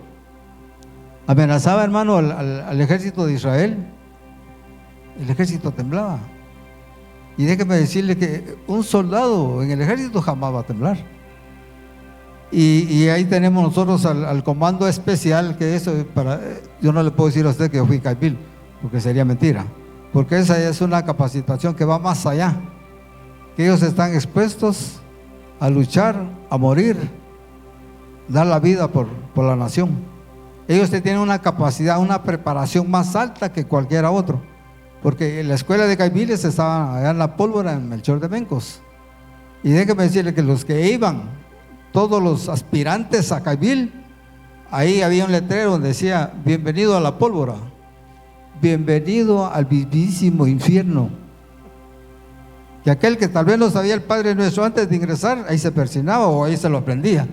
amenazaba, hermano, al ejército de Israel, el ejército temblaba. Y déjeme decirle que un soldado en el ejército jamás va a temblar. Y ahí tenemos nosotros al comando especial, que eso yo no le puedo decir a usted que yo fui Caibil, porque sería mentira, porque esa es una capacitación que va más allá, que ellos están expuestos a luchar, a morir, dar la vida por la nación. Ellos tienen una capacidad, una preparación más alta que cualquiera otro, porque en la escuela de Caibiles estaba allá en La Pólvora, en Melchor de Mencos. Y déjeme decirle que los que iban, todos los aspirantes a Caibil, ahí había un letrero donde decía: bienvenido a La Pólvora, bienvenido al vivísimo infierno. Y aquel que tal vez no sabía el Padre Nuestro antes de ingresar, ahí se persignaba o ahí se lo aprendía,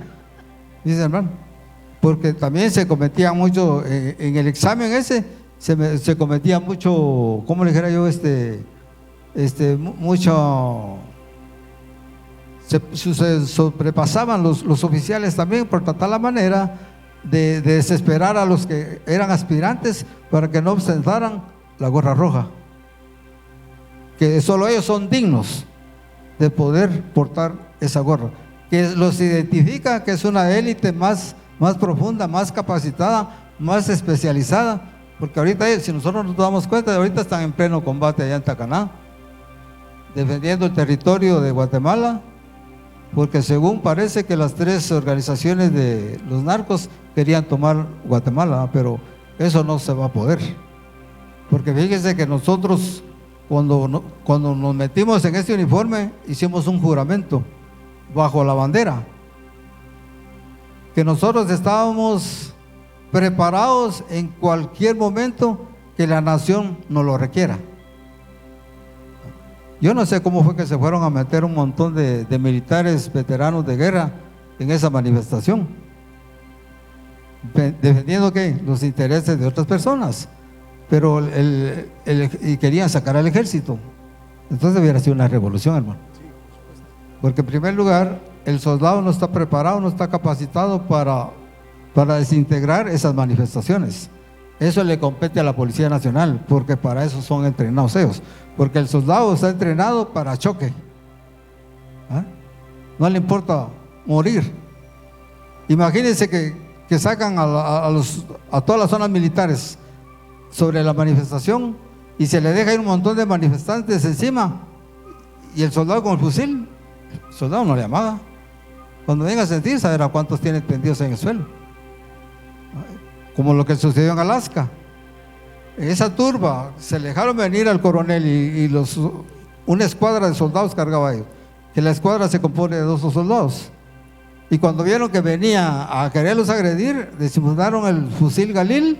dice hermano, porque también se cometía mucho en el examen ese, se cometía mucho, ¿cómo le dijera yo? Mucho, se sobrepasaban los oficiales también, por tratar la manera de desesperar a los que eran aspirantes para que no ostentaran la gorra roja, que solo ellos son dignos de poder portar esa gorra. que los identifica que es una élite más profunda, más capacitada, más especializada, porque ahorita, si nosotros nos damos cuenta, ahorita están en pleno combate allá en Tacaná, defendiendo el territorio de Guatemala, porque según parece que las 3 organizaciones de los narcos querían tomar Guatemala, pero eso no se va a poder, porque fíjense que nosotros cuando nos metimos en este uniforme hicimos un juramento bajo la bandera, que nosotros estábamos preparados en cualquier momento que la nación nos lo requiera. Yo no sé cómo fue que se fueron a meter un montón de militares veteranos de guerra en esa manifestación, defendiendo ¿qué? Los intereses de otras personas, pero y querían sacar al ejército. Entonces hubiera sido una revolución, hermano, porque en primer lugar el soldado no está preparado, no está capacitado para desintegrar esas manifestaciones. Eso le compete a la Policía Nacional, porque para eso son entrenados ellos, porque el soldado está entrenado para choque, ¿ah? No le importa morir. Imagínense que sacan a todas las zonas militares sobre la manifestación y se le deja ir un montón de manifestantes encima, y el soldado con el fusil, el soldado no le amaga. Cuando venga a sentir, saber a cuántos tiene tendidos en el suelo, como lo que sucedió en Alaska. Esa turba se le dejaron venir al coronel y una escuadra de soldados cargaba a ellos, que la escuadra se compone de 2 soldados, y cuando vieron que venía a quererlos agredir, desenfundaron el fusil Galil.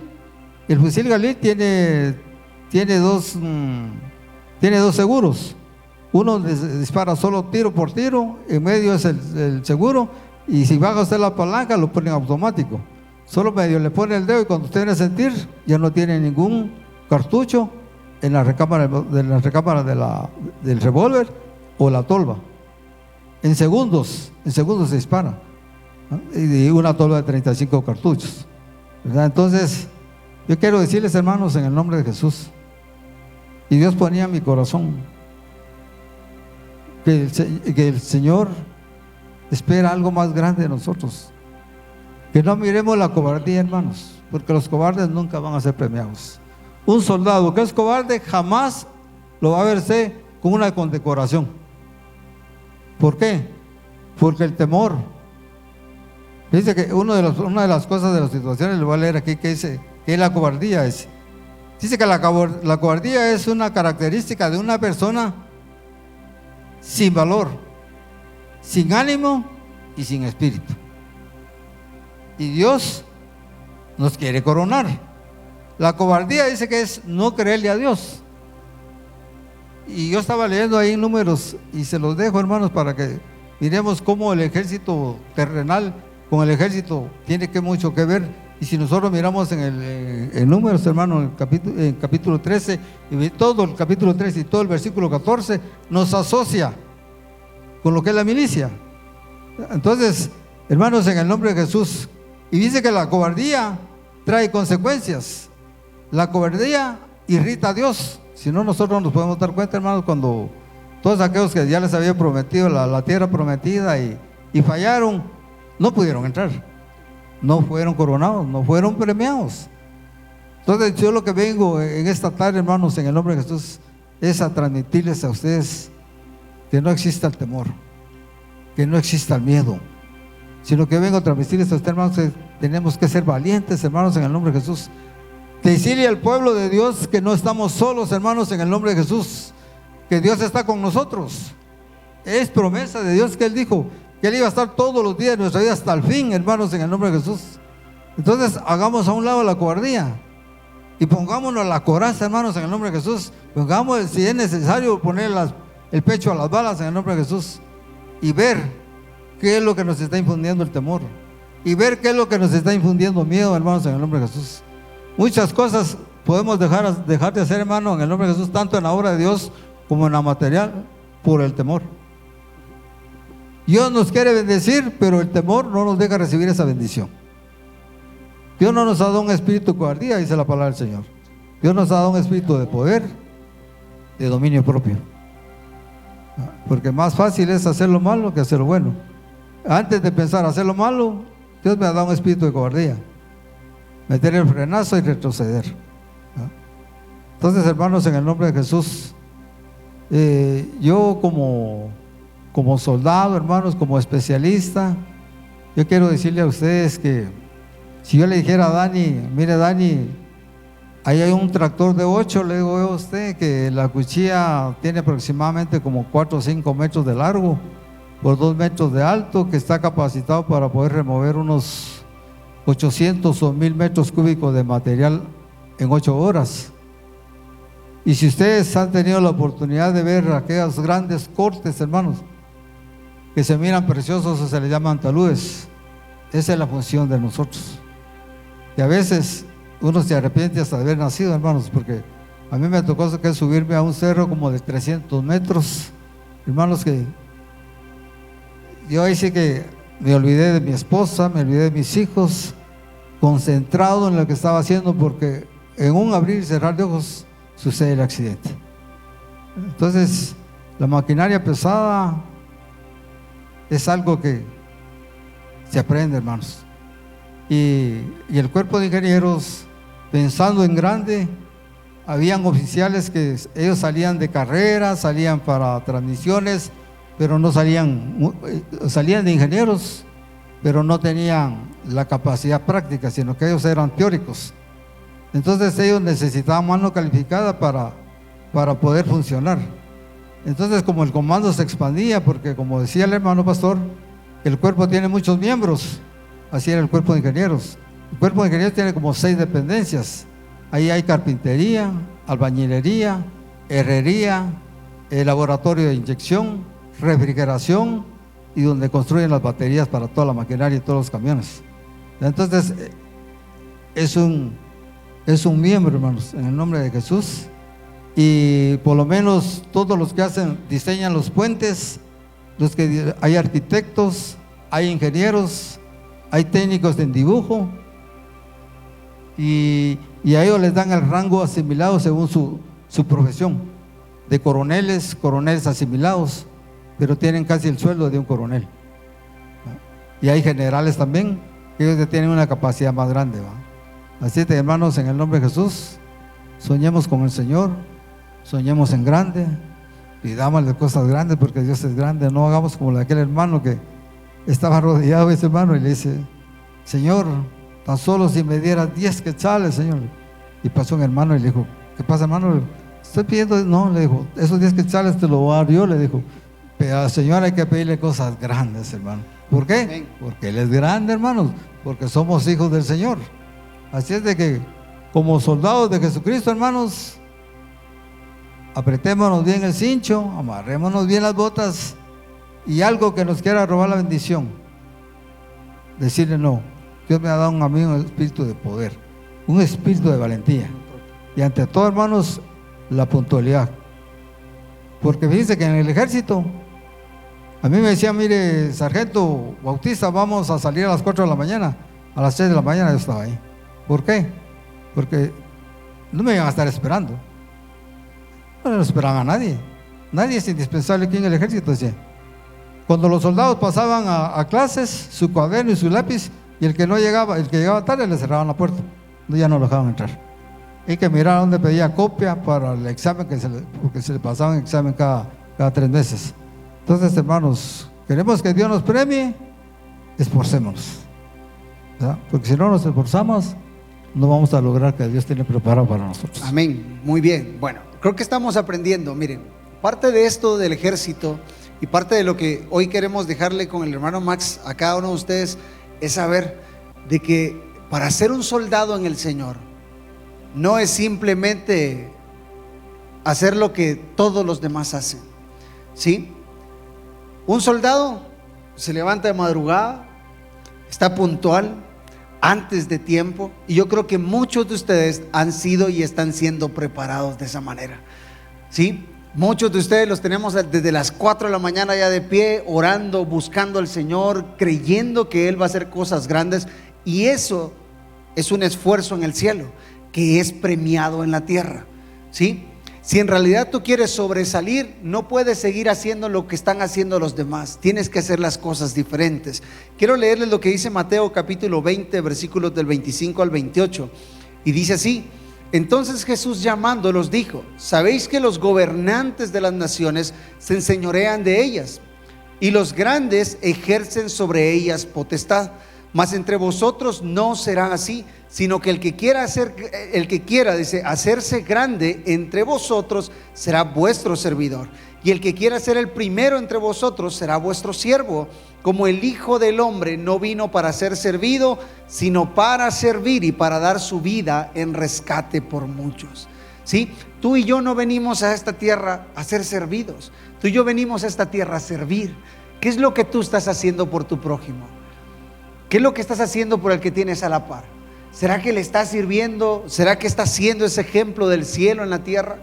El fusil Galil tiene dos seguros. Uno dispara solo tiro por tiro, en medio es el seguro, y si baja usted la palanca lo pone en automático. Solo medio le pone el dedo y cuando usted viene a sentir ya no tiene ningún cartucho en la recámara del revólver o la tolva. En segundos se dispara, ¿no? Y una tolva de 35 cartuchos, ¿verdad? Entonces yo quiero decirles, hermanos, en el nombre de Jesús, y Dios ponía en mi corazón que el Señor espera algo más grande de nosotros. Que no miremos la cobardía, hermanos, porque los cobardes nunca van a ser premiados. Un soldado que es cobarde jamás lo va a verse con una condecoración. ¿Por qué? Porque el temor. Dice que una de las cosas de las situaciones, le voy a leer aquí, que dice que la cobardía es. Dice que la cobardía es una característica de una persona sin valor, sin ánimo y sin espíritu. Y Dios nos quiere coronar. La cobardía dice que es no creerle a Dios. Y yo estaba leyendo ahí Números y se los dejo, hermanos, para que miremos cómo el ejército terrenal con el ejército tiene mucho que ver. Y si nosotros miramos en Números, hermanos, en capítulo 13, y todo el capítulo 13 y todo el versículo 14 nos asocia con lo que es la milicia. Entonces, hermanos, en el nombre de Jesús. Y dice que la cobardía trae consecuencias. La cobardía irrita a Dios. Si no, nosotros nos podemos dar cuenta, hermanos, cuando todos aquellos que ya les había prometido la tierra prometida y fallaron, no pudieron entrar, no fueron coronados, no fueron premiados. Entonces yo lo que vengo en esta tarde, hermanos, en el nombre de Jesús, es a transmitirles a ustedes que no exista el temor, que no exista el miedo, sino que vengo a transmitirles a ustedes, hermanos, que tenemos que ser valientes, hermanos, en el nombre de Jesús. Decirle al pueblo de Dios que no estamos solos, hermanos, en el nombre de Jesús, que Dios está con nosotros. Es promesa de Dios que Él dijo que Él iba a estar todos los días de nuestra vida hasta el fin, hermanos, en el nombre de Jesús. Entonces hagamos a un lado la cobardía y pongámonos la coraza, hermanos, en el nombre de Jesús. Pongamos, si es necesario, poner el pecho a las balas en el nombre de Jesús y ver qué es lo que nos está infundiendo el temor y ver qué es lo que nos está infundiendo miedo, hermanos, en el nombre de Jesús. Muchas cosas podemos dejar de hacer, hermano, en el nombre de Jesús, tanto en la obra de Dios como en la material, por el temor. Dios nos quiere bendecir, pero el temor no nos deja recibir esa bendición. Dios no nos ha dado un espíritu de cobardía, dice la palabra del Señor. Dios nos ha dado un espíritu de poder, de dominio propio. Porque más fácil es hacer lo malo que hacer lo bueno. antes de pensar hacer lo malo, Dios me ha dado un espíritu de cobardía, meter el frenazo y retroceder, ¿no? Entonces, hermanos, en el nombre de Jesús, yo como soldado, hermanos, como especialista, yo quiero decirle a ustedes que si yo le dijera a Dani, mire Dani, ahí hay un tractor de 8, le digo a usted que la cuchilla tiene aproximadamente como 4 o 5 metros de largo por 2 metros de alto, que está capacitado para poder remover unos 800 o 1000 metros cúbicos de material en 8 horas. Y si ustedes han tenido la oportunidad de ver aquellos grandes cortes, hermanos, que se miran preciosos o se les llaman taludes, esa es la función de nosotros. Y a veces uno se arrepiente hasta de haber nacido, hermanos, porque a mí me tocó que subirme a un cerro como de 300 metros, hermanos, que yo ahí sí que me olvidé de mi esposa, me olvidé de mis hijos, concentrado en lo que estaba haciendo, porque en un abrir y cerrar de ojos sucede el accidente. Entonces, la maquinaria pesada es algo que se aprende, hermanos. Y el cuerpo de ingenieros, pensando en grande, habían oficiales que ellos salían de carrera, salían para transmisiones, pero no salían de ingenieros, pero no tenían la capacidad práctica, sino que ellos eran teóricos. Entonces ellos necesitaban mano calificada para poder funcionar. Entonces, como el comando se expandía, porque como decía el hermano pastor, el cuerpo tiene muchos miembros, así era el cuerpo de ingenieros. El cuerpo de ingenieros tiene como 6 dependencias. Ahí hay carpintería, albañilería, herrería, el laboratorio de inyección, refrigeración y donde construyen las baterías para toda la maquinaria y todos los camiones. Entonces, es un miembro, hermanos, en el nombre de Jesús. Y por lo menos todos los que diseñan los puentes, hay arquitectos, hay ingenieros, hay técnicos en dibujo, y a ellos les dan el rango asimilado según su profesión, de coroneles asimilados, pero tienen casi el sueldo de un coronel. Y hay generales también, que ellos ya tienen una capacidad más grande, ¿va? Así que, hermanos, en el nombre de Jesús, soñemos con el Señor, soñemos en grande, pidámosle cosas grandes, porque Dios es grande. No hagamos como aquel hermano que estaba rodeado, ese hermano, y le dice: Señor, tan solo si me dieras 10 quetzales, Señor. Y pasó un hermano y le dijo: ¿qué pasa, hermano? Estoy pidiendo. No, le dijo, esos 10 quetzales te lo voy a dar yo, le dijo, pero al Señor hay que pedirle cosas grandes, hermano. ¿Por qué? Porque Él es grande, hermanos, porque somos hijos del Señor. Así es de que, como soldados de Jesucristo, hermanos, apretémonos bien el cincho, amarrémonos bien las botas, y algo que nos quiera robar la bendición, decirle no. Dios me ha dado a mí un espíritu de poder, un espíritu de valentía, y ante todo, hermanos, la puntualidad. Porque fíjense que en el ejército a mí me decían: mire, sargento Bautista, vamos a salir a las 4 de la mañana. A las 6 de la mañana yo estaba ahí. ¿Por qué? Porque no me iban a estar esperando. No esperaban a nadie. Nadie es indispensable aquí en el ejército, decía. Cuando los soldados pasaban a clases, su cuaderno y su lápiz, y el que llegaba tarde, le cerraban la puerta. Ya no lo dejaban entrar. Hay que mirar dónde pedía copia para el examen, porque se le pasaba un examen cada 3 meses. Entonces, hermanos, queremos que Dios nos premie, esforcémonos, ¿verdad? Porque si no nos esforzamos, no vamos a lograr que Dios tiene preparado para nosotros. Amén, muy bien. Bueno, creo que estamos aprendiendo. Miren, parte de esto del ejército y parte de lo que hoy queremos dejarle con el hermano Max a cada uno de ustedes es saber de que para ser un soldado en el Señor no es simplemente hacer lo que todos los demás hacen, ¿sí? Un soldado se levanta de madrugada, está puntual, antes de tiempo, y yo creo que muchos de ustedes han sido y están siendo preparados de esa manera, ¿sí? Muchos de ustedes los tenemos desde las 4 de la mañana ya de pie, orando, buscando al Señor, creyendo que Él va a hacer cosas grandes, y eso es un esfuerzo en el cielo que es premiado en la tierra, ¿sí? Si en realidad tú quieres sobresalir, no puedes seguir haciendo lo que están haciendo los demás. Tienes que hacer las cosas diferentes. Quiero leerles lo que dice Mateo capítulo 20, versículos del 25 al 28. Y dice así: entonces Jesús llamándolos dijo: sabéis que los gobernantes de las naciones se enseñorean de ellas, y los grandes ejercen sobre ellas potestad. Mas entre vosotros no será así, sino que el que quiera dice, hacerse grande entre vosotros será vuestro servidor, y el que quiera ser el primero entre vosotros será vuestro siervo. Como el Hijo del Hombre no vino para ser servido, sino para servir y para dar su vida en rescate por muchos. ¿Sí? Tú y yo no venimos a esta tierra a ser servidos. Tú y yo venimos a esta tierra a servir. ¿Qué es lo que tú estás haciendo por tu prójimo? ¿Qué es lo que estás haciendo por el que tienes a la par? ¿Será que le estás sirviendo? ¿Será que estás siendo ese ejemplo del cielo en la tierra?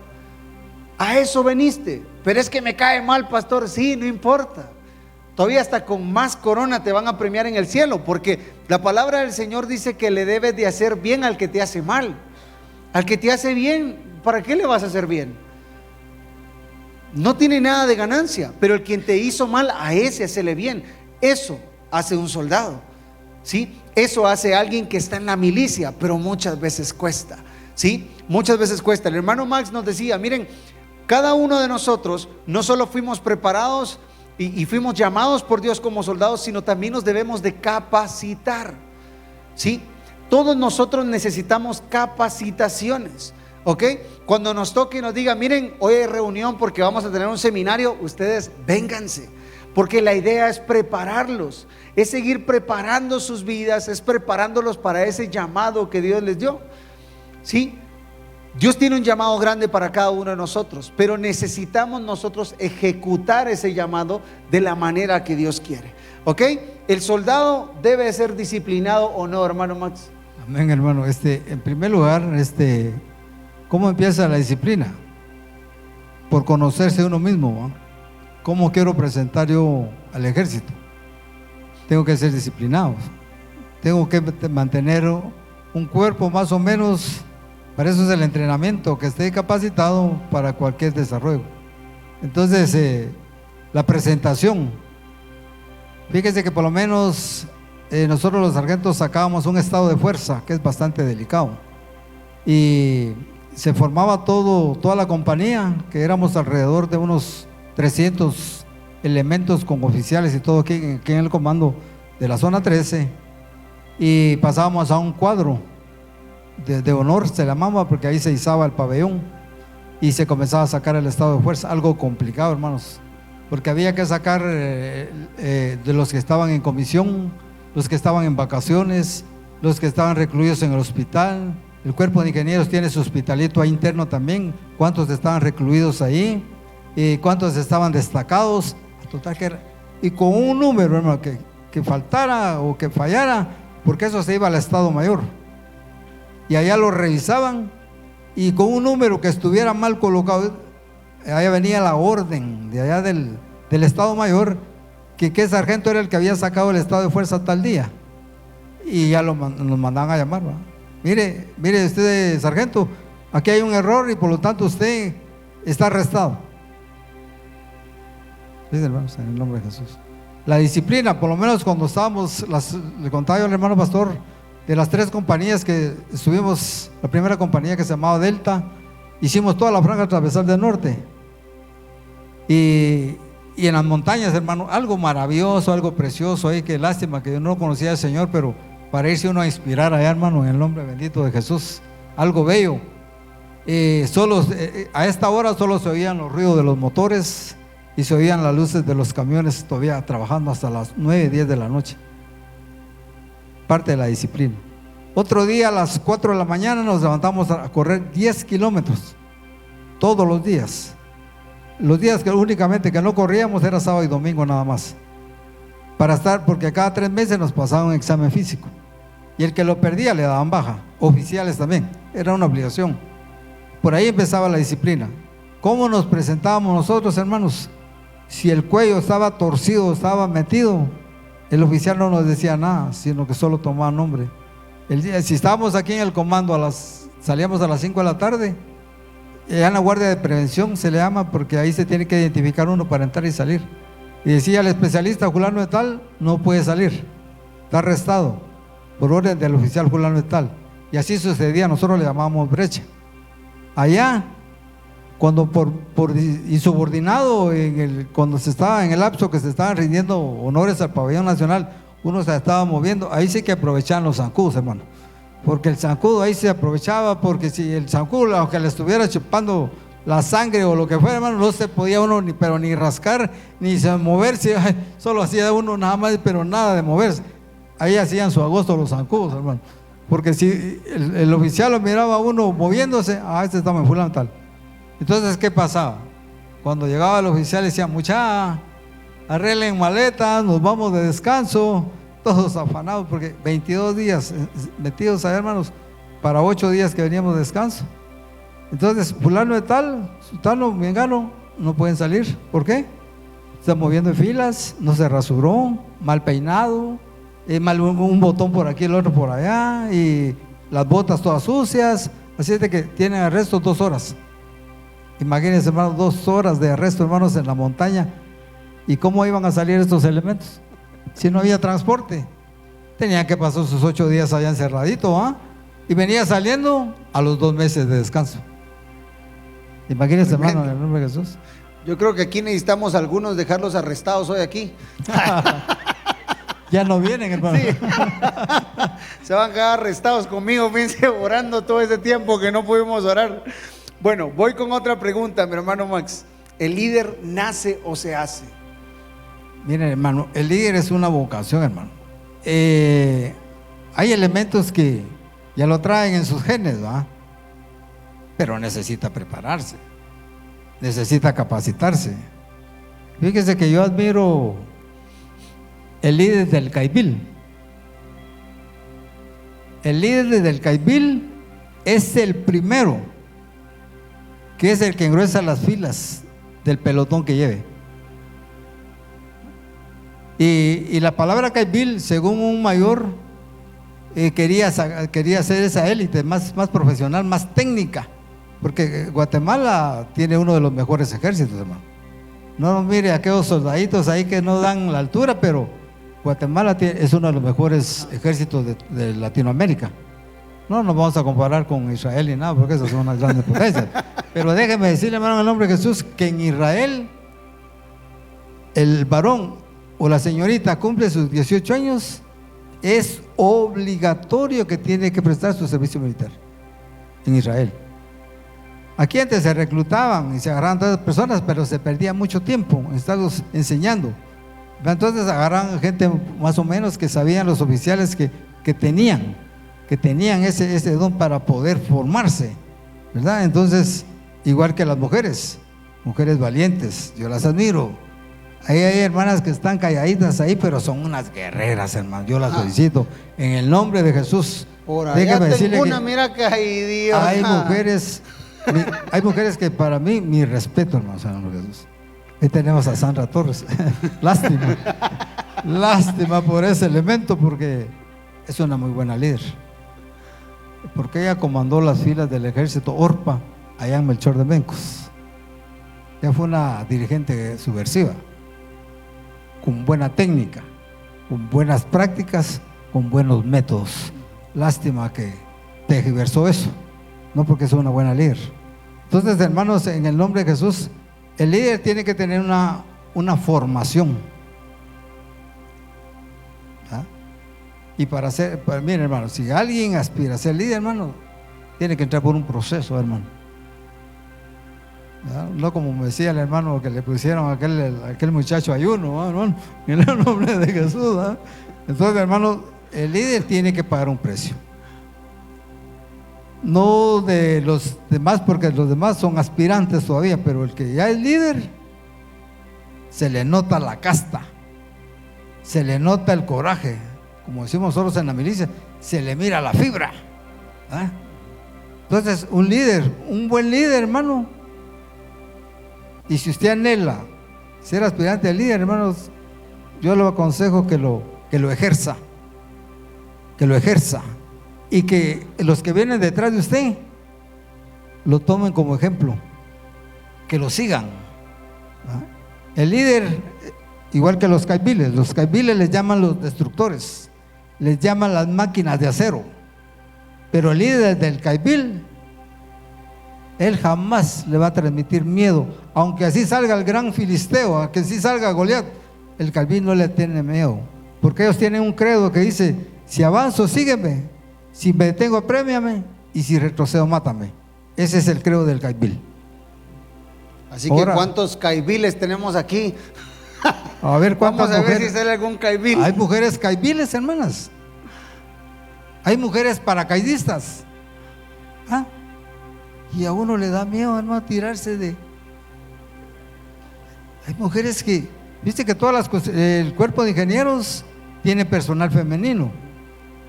A eso veniste. Pero es que me cae mal, pastor. Sí, no importa. Todavía hasta con más corona te van a premiar en el cielo, porque la palabra del Señor dice que le debes de hacer bien al que te hace mal. Al que te hace bien, ¿para qué le vas a hacer bien? No tiene nada de ganancia. Pero el quien te hizo mal, a ese hacele bien. Eso hace un soldado, ¿sí? Eso hace alguien que está en la milicia, pero muchas veces cuesta, ¿sí? Muchas veces cuesta. El hermano Max nos decía, miren, cada uno de nosotros no solo fuimos preparados y fuimos llamados por Dios como soldados, sino también nos debemos de capacitar, ¿sí? Todos nosotros necesitamos capacitaciones, ¿ok? Cuando nos toque y nos diga, miren, hoy hay reunión porque vamos a tener un seminario, ustedes vénganse, porque la idea es prepararlos, es seguir preparando sus vidas, es preparándolos para ese llamado que Dios les dio, ¿sí? Dios tiene un llamado grande para cada uno de nosotros, pero necesitamos nosotros ejecutar ese llamado de la manera que Dios quiere, ¿ok? El soldado debe ser disciplinado o no, hermano Max. Amén, hermano. En primer lugar, ¿cómo empieza la disciplina? Por conocerse uno mismo, ¿no? ¿Cómo quiero presentar yo al ejército? Tengo que ser disciplinado, tengo que mantener un cuerpo más o menos. Para eso es el entrenamiento, que esté capacitado para cualquier desarrollo. Entonces, la presentación, fíjese que por lo menos nosotros los sargentos sacábamos un estado de fuerza que es bastante delicado, y se formaba toda la compañía, que éramos alrededor de unos 300 elementos con oficiales y todo aquí en el comando de la zona 13, y pasábamos a un cuadro de honor, se llamaba, porque ahí se izaba el pabellón y se comenzaba a sacar el estado de fuerza. Algo complicado, hermanos, porque había que sacar de los que estaban en comisión, los que estaban en vacaciones, los que estaban recluidos en el hospital. El cuerpo de ingenieros tiene su hospitalito ahí interno también. ¿Cuántos estaban recluidos ahí? ¿Cuántos estaban destacados? Total que y con un número, hermano, que faltara o que fallara, porque eso se iba al Estado Mayor, y allá lo revisaban, y con un número que estuviera mal colocado, allá venía la orden de allá del Estado Mayor, que qué sargento era el que había sacado el estado de fuerza tal día, y ya nos mandaban a llamar, ¿verdad? Mire usted, sargento, aquí hay un error y por lo tanto usted está arrestado. Sí, hermanos, en el nombre de Jesús. La disciplina, por lo menos cuando estábamos, le contaba yo al hermano pastor, de las 3 compañías que estuvimos, la primera compañía que se llamaba Delta, hicimos toda la franja transversal del norte, y en las montañas, hermano, algo maravilloso, algo precioso ahí, que lástima que yo no conocía al Señor, pero para irse uno a inspirar allá, hermano, en el nombre bendito de Jesús, algo bello. A esta hora solo se oían los ruidos de los motores y se oían las luces de los camiones todavía trabajando hasta las 9, 10 de la noche. Parte de la disciplina. Otro día a las 4 de la mañana nos levantamos a correr 10 kilómetros todos los días. Los días que únicamente que no corríamos era sábado y domingo nada más, porque cada 3 meses nos pasaba un examen físico, y el que lo perdía le daban baja, oficiales también, era una obligación. Por ahí empezaba la disciplina. ¿Cómo nos presentábamos nosotros, hermanos? Si el cuello estaba torcido, estaba metido, el oficial no nos decía nada, sino que solo tomaba nombre. Si estábamos aquí en el comando salíamos a las 5 de la tarde, en la guardia de prevención se le llama, porque ahí se tiene que identificar uno para entrar y salir. Y decía el especialista fulano de tal, no puede salir, está arrestado por orden del oficial fulano de tal. Y así sucedía, nosotros le llamábamos brecha. Allá, cuando por insubordinado, cuando se estaba en el lapso que se estaban rindiendo honores al pabellón nacional, uno se estaba moviendo, ahí sí que aprovechaban los zancudos, hermano. Porque el zancudo ahí se aprovechaba, porque si el zancudo, aunque le estuviera chupando la sangre o lo que fuera, hermano, no se podía uno ni rascar, ni moverse, solo hacía uno nada más, pero nada de moverse. Ahí hacían su agosto los zancudos, hermano. Porque si el oficial lo miraba a uno moviéndose, este está en fulano tal. Entonces, ¿qué pasaba? Cuando llegaba el oficial decía, mucha, arreglen maletas, nos vamos de descanso, todos afanados, porque 22 días metidos ahí, hermanos, para 8 días que veníamos de descanso. Entonces, fulano de tal, sultano, mengano, no pueden salir. ¿Por qué? Está moviendo en filas, no se rasuró, mal peinado, mal un botón por aquí, el otro por allá, y las botas todas sucias. Así es de que tienen arresto 2 horas. Imagínense, hermanos, 2 horas de arresto, hermanos, en la montaña. ¿Y cómo iban a salir estos elementos? Si no había transporte, tenían que pasar sus 8 días allá encerradito, y venía saliendo a los 2 meses de descanso. Imagínense, hermano, en el nombre de Jesús. Yo creo que aquí necesitamos algunos dejarlos arrestados hoy aquí. Ya no vienen, hermano. Sí. Se van a quedar arrestados conmigo, fíjense, orando todo ese tiempo que no pudimos orar. Bueno, voy con otra pregunta, mi hermano Max. ¿El líder nace o se hace? Miren, hermano, el líder es una vocación, hermano. Hay elementos que ya lo traen en sus genes, ¿va? Pero necesita prepararse, necesita capacitarse. Fíjese que yo admiro el líder del Caibil. El líder del Caibil es el primero, que es el que engruesa las filas del pelotón que lleve. Y la palabra Caibil, según un mayor, quería hacer esa élite más profesional, más técnica, porque Guatemala tiene uno de los mejores ejércitos, hermano. No mire aquellos soldaditos ahí que no dan la altura, pero Guatemala es uno de los mejores ejércitos de Latinoamérica. No nos vamos a comparar con Israel ni nada, porque esas son unas grandes potencias. Pero déjeme decirle, hermano, en el nombre de Jesús, que en Israel el varón o la señorita cumple sus 18 años, es obligatorio que tiene que prestar su servicio militar en Israel. Aquí antes se reclutaban y se agarraban todas las personas, pero se perdía mucho tiempo en estarlos enseñando. Entonces agarraban gente más o menos que sabían los oficiales que tenían ese don para poder formarse, ¿verdad? Entonces, igual que las mujeres valientes, yo las admiro. Ahí hay hermanas que están calladitas ahí, pero son unas guerreras, hermano. Yo las felicito en el nombre de Jesús. Por allá tengo una, mira que hay Dios. Hay mujeres que para mí, mi respeto, hermano, en el nombre de Jesús. Ahí tenemos a Sandra Torres. Lástima por ese elemento, porque es una muy buena líder. Porque ella comandó las filas del ejército Orpa allá en Melchor de Mencos. Ella fue una dirigente subversiva, con buena técnica, con buenas prácticas, con buenos métodos. Lástima que tergiversó eso, no porque es una buena líder. Entonces, hermanos, en el nombre de Jesús, el líder tiene que tener una formación. ¿Ah? Y miren, hermano, si alguien aspira a ser líder, hermano, tiene que entrar por un proceso, hermano. ¿Ah? No como me decía el hermano que le pusieron a aquel muchacho ayuno, hermano, en el nombre de Jesús. ¿Ah? Entonces, hermano, el líder tiene que pagar un precio. No de los demás, porque los demás son aspirantes todavía, pero el que ya es líder, se le nota la casta, se le nota el coraje, como decimos nosotros en la milicia, se le mira la fibra. ¿Ah? Entonces, un líder, un buen líder, hermano, y si usted anhela ser aspirante a líder, hermanos, yo le aconsejo que lo ejerza, y que los que vienen detrás de usted lo tomen como ejemplo, que lo sigan. El líder, igual que los caibiles les llaman los destructores, les llaman las máquinas de acero, pero el líder del caibil, él jamás le va a transmitir miedo, aunque así salga el gran filisteo, aunque así salga Goliat, el caibil no le tiene miedo, porque ellos tienen un credo que dice: si avanzo, sígueme; si me detengo, aprémiame; y si retrocedo, mátame. Ese es el credo del caibil. Así que, ¿cuántos caibiles tenemos aquí? A ver, ¿cuántas vamos a mujeres? ver si sale algún caibil. Hay mujeres caibiles, hermanas. Hay mujeres paracaidistas. Y a uno le da miedo, hermano, tirarse de... Hay mujeres que, viste que todas las cosas, el cuerpo de ingenieros tiene personal femenino,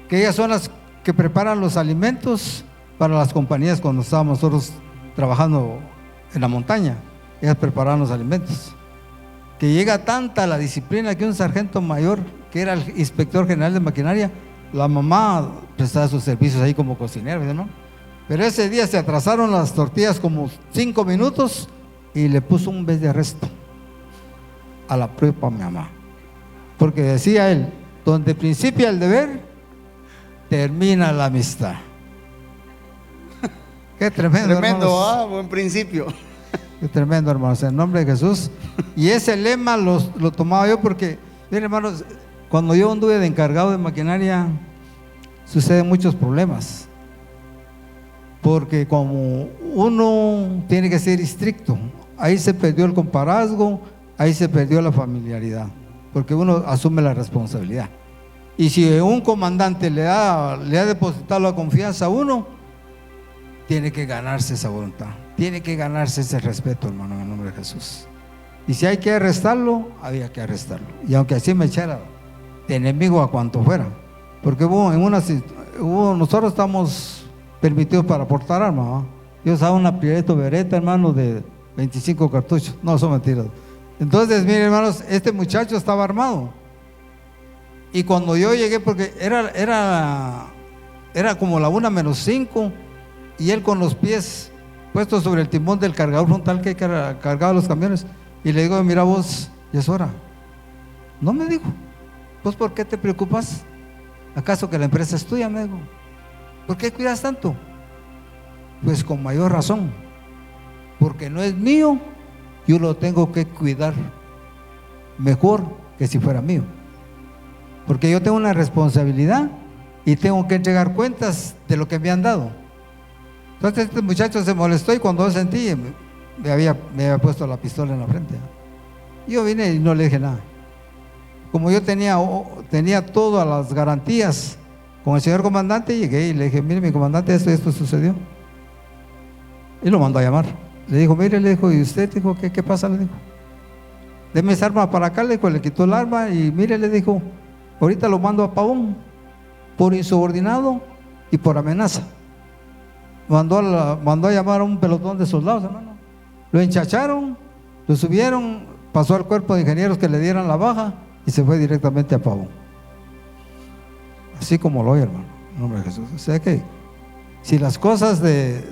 que ellas son las que preparan los alimentos para las compañías. Cuando estábamos nosotros trabajando en la montaña, ellas preparaban los alimentos. Que llega tanta la disciplina que un sargento mayor, que era el inspector general de maquinaria, la mamá prestaba sus servicios ahí como cocinero, ¿no? Pero ese día se atrasaron las tortillas como 5 minutos y le puso un mes de arresto a la propia mamá, porque decía él: donde principia el deber, termina la amistad. Qué tremendo, tremendo, buen principio. Qué tremendo, hermanos, en nombre de Jesús. Y ese lema lo tomaba yo porque, miren, hermanos, cuando yo anduve de encargado de maquinaria, suceden muchos problemas, porque como uno tiene que ser estricto, ahí se perdió el compadrazgo, ahí se perdió la familiaridad, porque uno asume la responsabilidad. Y si un comandante le ha depositado la confianza a uno, tiene que ganarse esa voluntad, tiene que ganarse ese respeto, hermano, en el nombre de Jesús. Y si hay que arrestarlo, había que arrestarlo. Y aunque así me echara de enemigo a cuanto fuera, porque nosotros estamos permitidos para portar armas, ¿no? Yo usaba una Prieto Beretta, hermano, de 25 cartuchos. No, son mentiras. Entonces, miren, hermanos, este muchacho estaba armado. Y cuando yo llegué, porque era como la 1:05, y él con los pies puestos sobre el timón del cargador frontal que cargaba los camiones, y le digo: mira vos, ya es hora. No, me dijo: ¿vos por qué te preocupas? ¿Acaso que la empresa es tuya? Me dijo: ¿por qué cuidas tanto? Pues con mayor razón, porque no es mío, yo lo tengo que cuidar mejor que si fuera mío, porque yo tengo una responsabilidad y tengo que entregar cuentas de lo que me han dado. Entonces este muchacho se molestó, y cuando yo sentí, me había puesto la pistola en la frente. Yo vine y no le dije nada. Como yo tenía todas las garantías con el señor comandante, llegué y le dije: mire, mi comandante, esto sucedió. Y lo mandó a llamar. Le dijo: mire, le dijo, ¿y usted? Dijo: ¿qué pasa? Le dijo: deme esa arma para acá. Le dijo, le quitó el arma y mire, le dijo: ahorita lo mando a Pavón por insubordinado y por amenaza. Mandó a llamar a un pelotón de soldados, hermano. Lo enchacharon, lo subieron, pasó al cuerpo de ingenieros que le dieran la baja y se fue directamente a Pavón. Así como lo oye, hermano, en nombre de Jesús. O sea que si las cosas de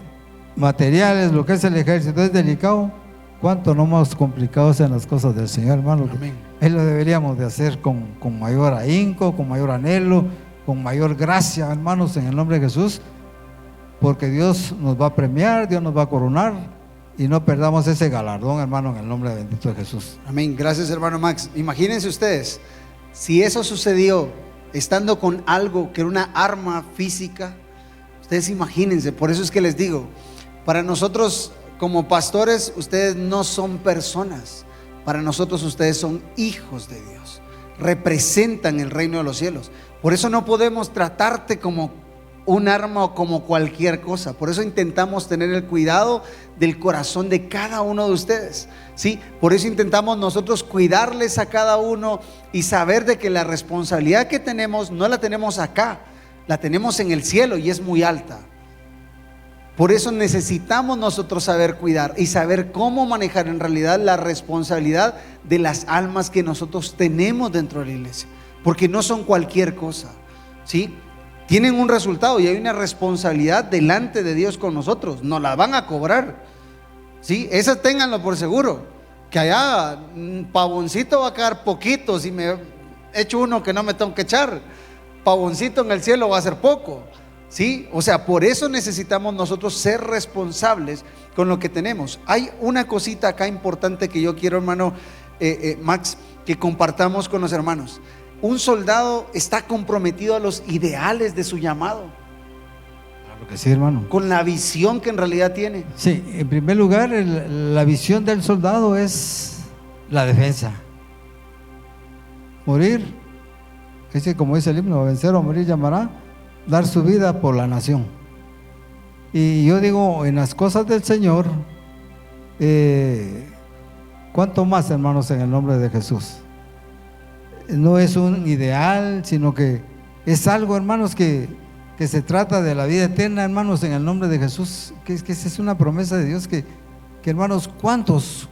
materiales, lo que es el ejército, es delicado, cuánto no más complicado sean las cosas del Señor, hermano. Amén. Él lo deberíamos de hacer con mayor ahínco, con mayor anhelo, con mayor gracia, hermanos, en el nombre de Jesús, porque Dios nos va a premiar, Dios nos va a coronar, y no perdamos ese galardón, hermano, en el nombre bendito de Jesús. Amén. Gracias, hermano Max. Imagínense ustedes, si eso sucedió estando con algo que era una arma física, ustedes imagínense. Por eso es que les digo, para nosotros como pastores, ustedes no son personas. Para nosotros ustedes son hijos de Dios, representan el reino de los cielos. Por eso no podemos tratarte como un arma o como cualquier cosa. Por eso intentamos tener el cuidado del corazón de cada uno de ustedes, ¿sí? Por eso intentamos nosotros cuidarles a cada uno y saber de que la responsabilidad que tenemos no la tenemos acá, la tenemos en el cielo, y es muy alta. Por eso necesitamos nosotros saber cuidar y saber cómo manejar en realidad la responsabilidad de las almas que nosotros tenemos dentro de la iglesia, porque no son cualquier cosa, ¿sí? tienen un resultado y hay una responsabilidad delante de Dios con nosotros. Nos la van a cobrar, ¿sí? Esas ténganlo por seguro. Que allá pavoncito va a quedar poquito. Si me echo uno que no me tengo que echar, pavoncito en el cielo va a ser poco, ¿sí? O sea, por eso necesitamos nosotros ser responsables con lo que tenemos. Hay una cosita acá importante que yo quiero, hermano Max, que compartamos con los hermanos. Un soldado está comprometido a los ideales de su llamado. Claro que sí, hermano. Con la visión que en realidad tiene. Sí, en primer lugar, la visión del soldado es la defensa. Morir, es que como dice el himno, vencer o morir llamará, dar su vida por la nación. Y yo digo, en las cosas del Señor, ¿cuánto más, hermanos, en el nombre de Jesús? No es un ideal, sino que es algo, hermanos, que se trata de la vida eterna, hermanos, en el nombre de Jesús, que esa es una promesa de Dios que hermanos, ¿cuántos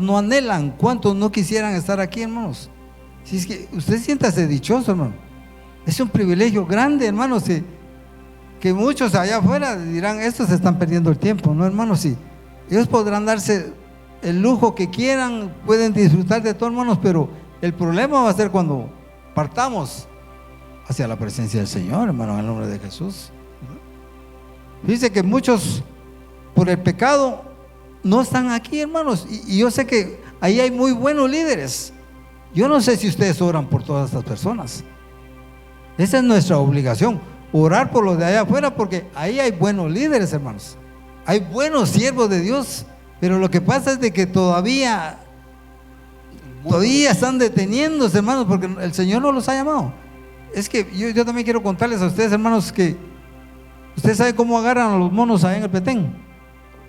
no anhelan? ¿Cuántos no quisieran estar aquí, hermanos? Si es que usted siéntase dichoso, hermano. Es un privilegio grande, hermanos, que muchos allá afuera dirán, estos están perdiendo el tiempo, ¿no, hermanos? Sí, ellos podrán darse el lujo que quieran, pueden disfrutar de todo, hermanos, pero el problema va a ser cuando partamos hacia la presencia del Señor, hermano, en el nombre de Jesús. Dice que muchos por el pecado no están aquí, hermanos, y yo sé que ahí hay muy buenos líderes. Yo no sé si ustedes oran por todas estas personas. Esa es nuestra obligación, orar por los de allá afuera, porque ahí hay buenos líderes, hermanos. Hay buenos siervos de Dios, pero lo que pasa es de que todavía están deteniéndose, hermanos, porque el Señor no los ha llamado. Es que yo también quiero contarles a ustedes, hermanos, que ustedes saben cómo agarran a los monos allá en el Petén.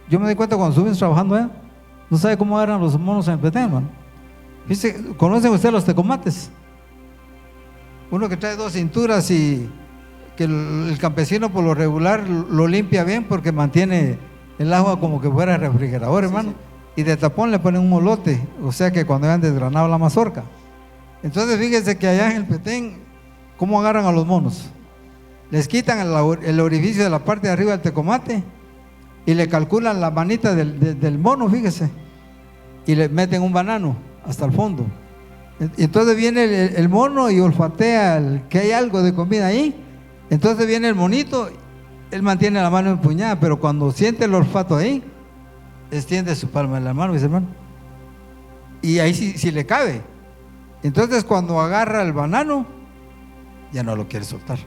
Yo me di cuenta cuando estuvimos trabajando allá, no sabe cómo agarran a los monos en el Petén, hermano. ¿Conocen ustedes los tecomates? Uno que trae 2 cinturas y que el campesino por lo regular lo limpia bien porque mantiene el agua como que fuera refrigerador, hermano. Sí. Y de tapón le ponen un molote, o sea que cuando hayan desgranado la mazorca. Entonces fíjense que allá en el Petén, ¿cómo agarran a los monos? Les quitan el orificio de la parte de arriba del tecomate y le calculan la manita del mono, fíjese, y le meten un banano hasta el fondo. Entonces viene el mono y olfatea que hay algo de comida ahí. Entonces viene el monito, él mantiene la mano empuñada, pero cuando siente el olfato ahí, extiende su palma en la mano, dice, hermano, y ahí sí le cabe. Entonces cuando agarra el banano, ya no lo quiere soltar.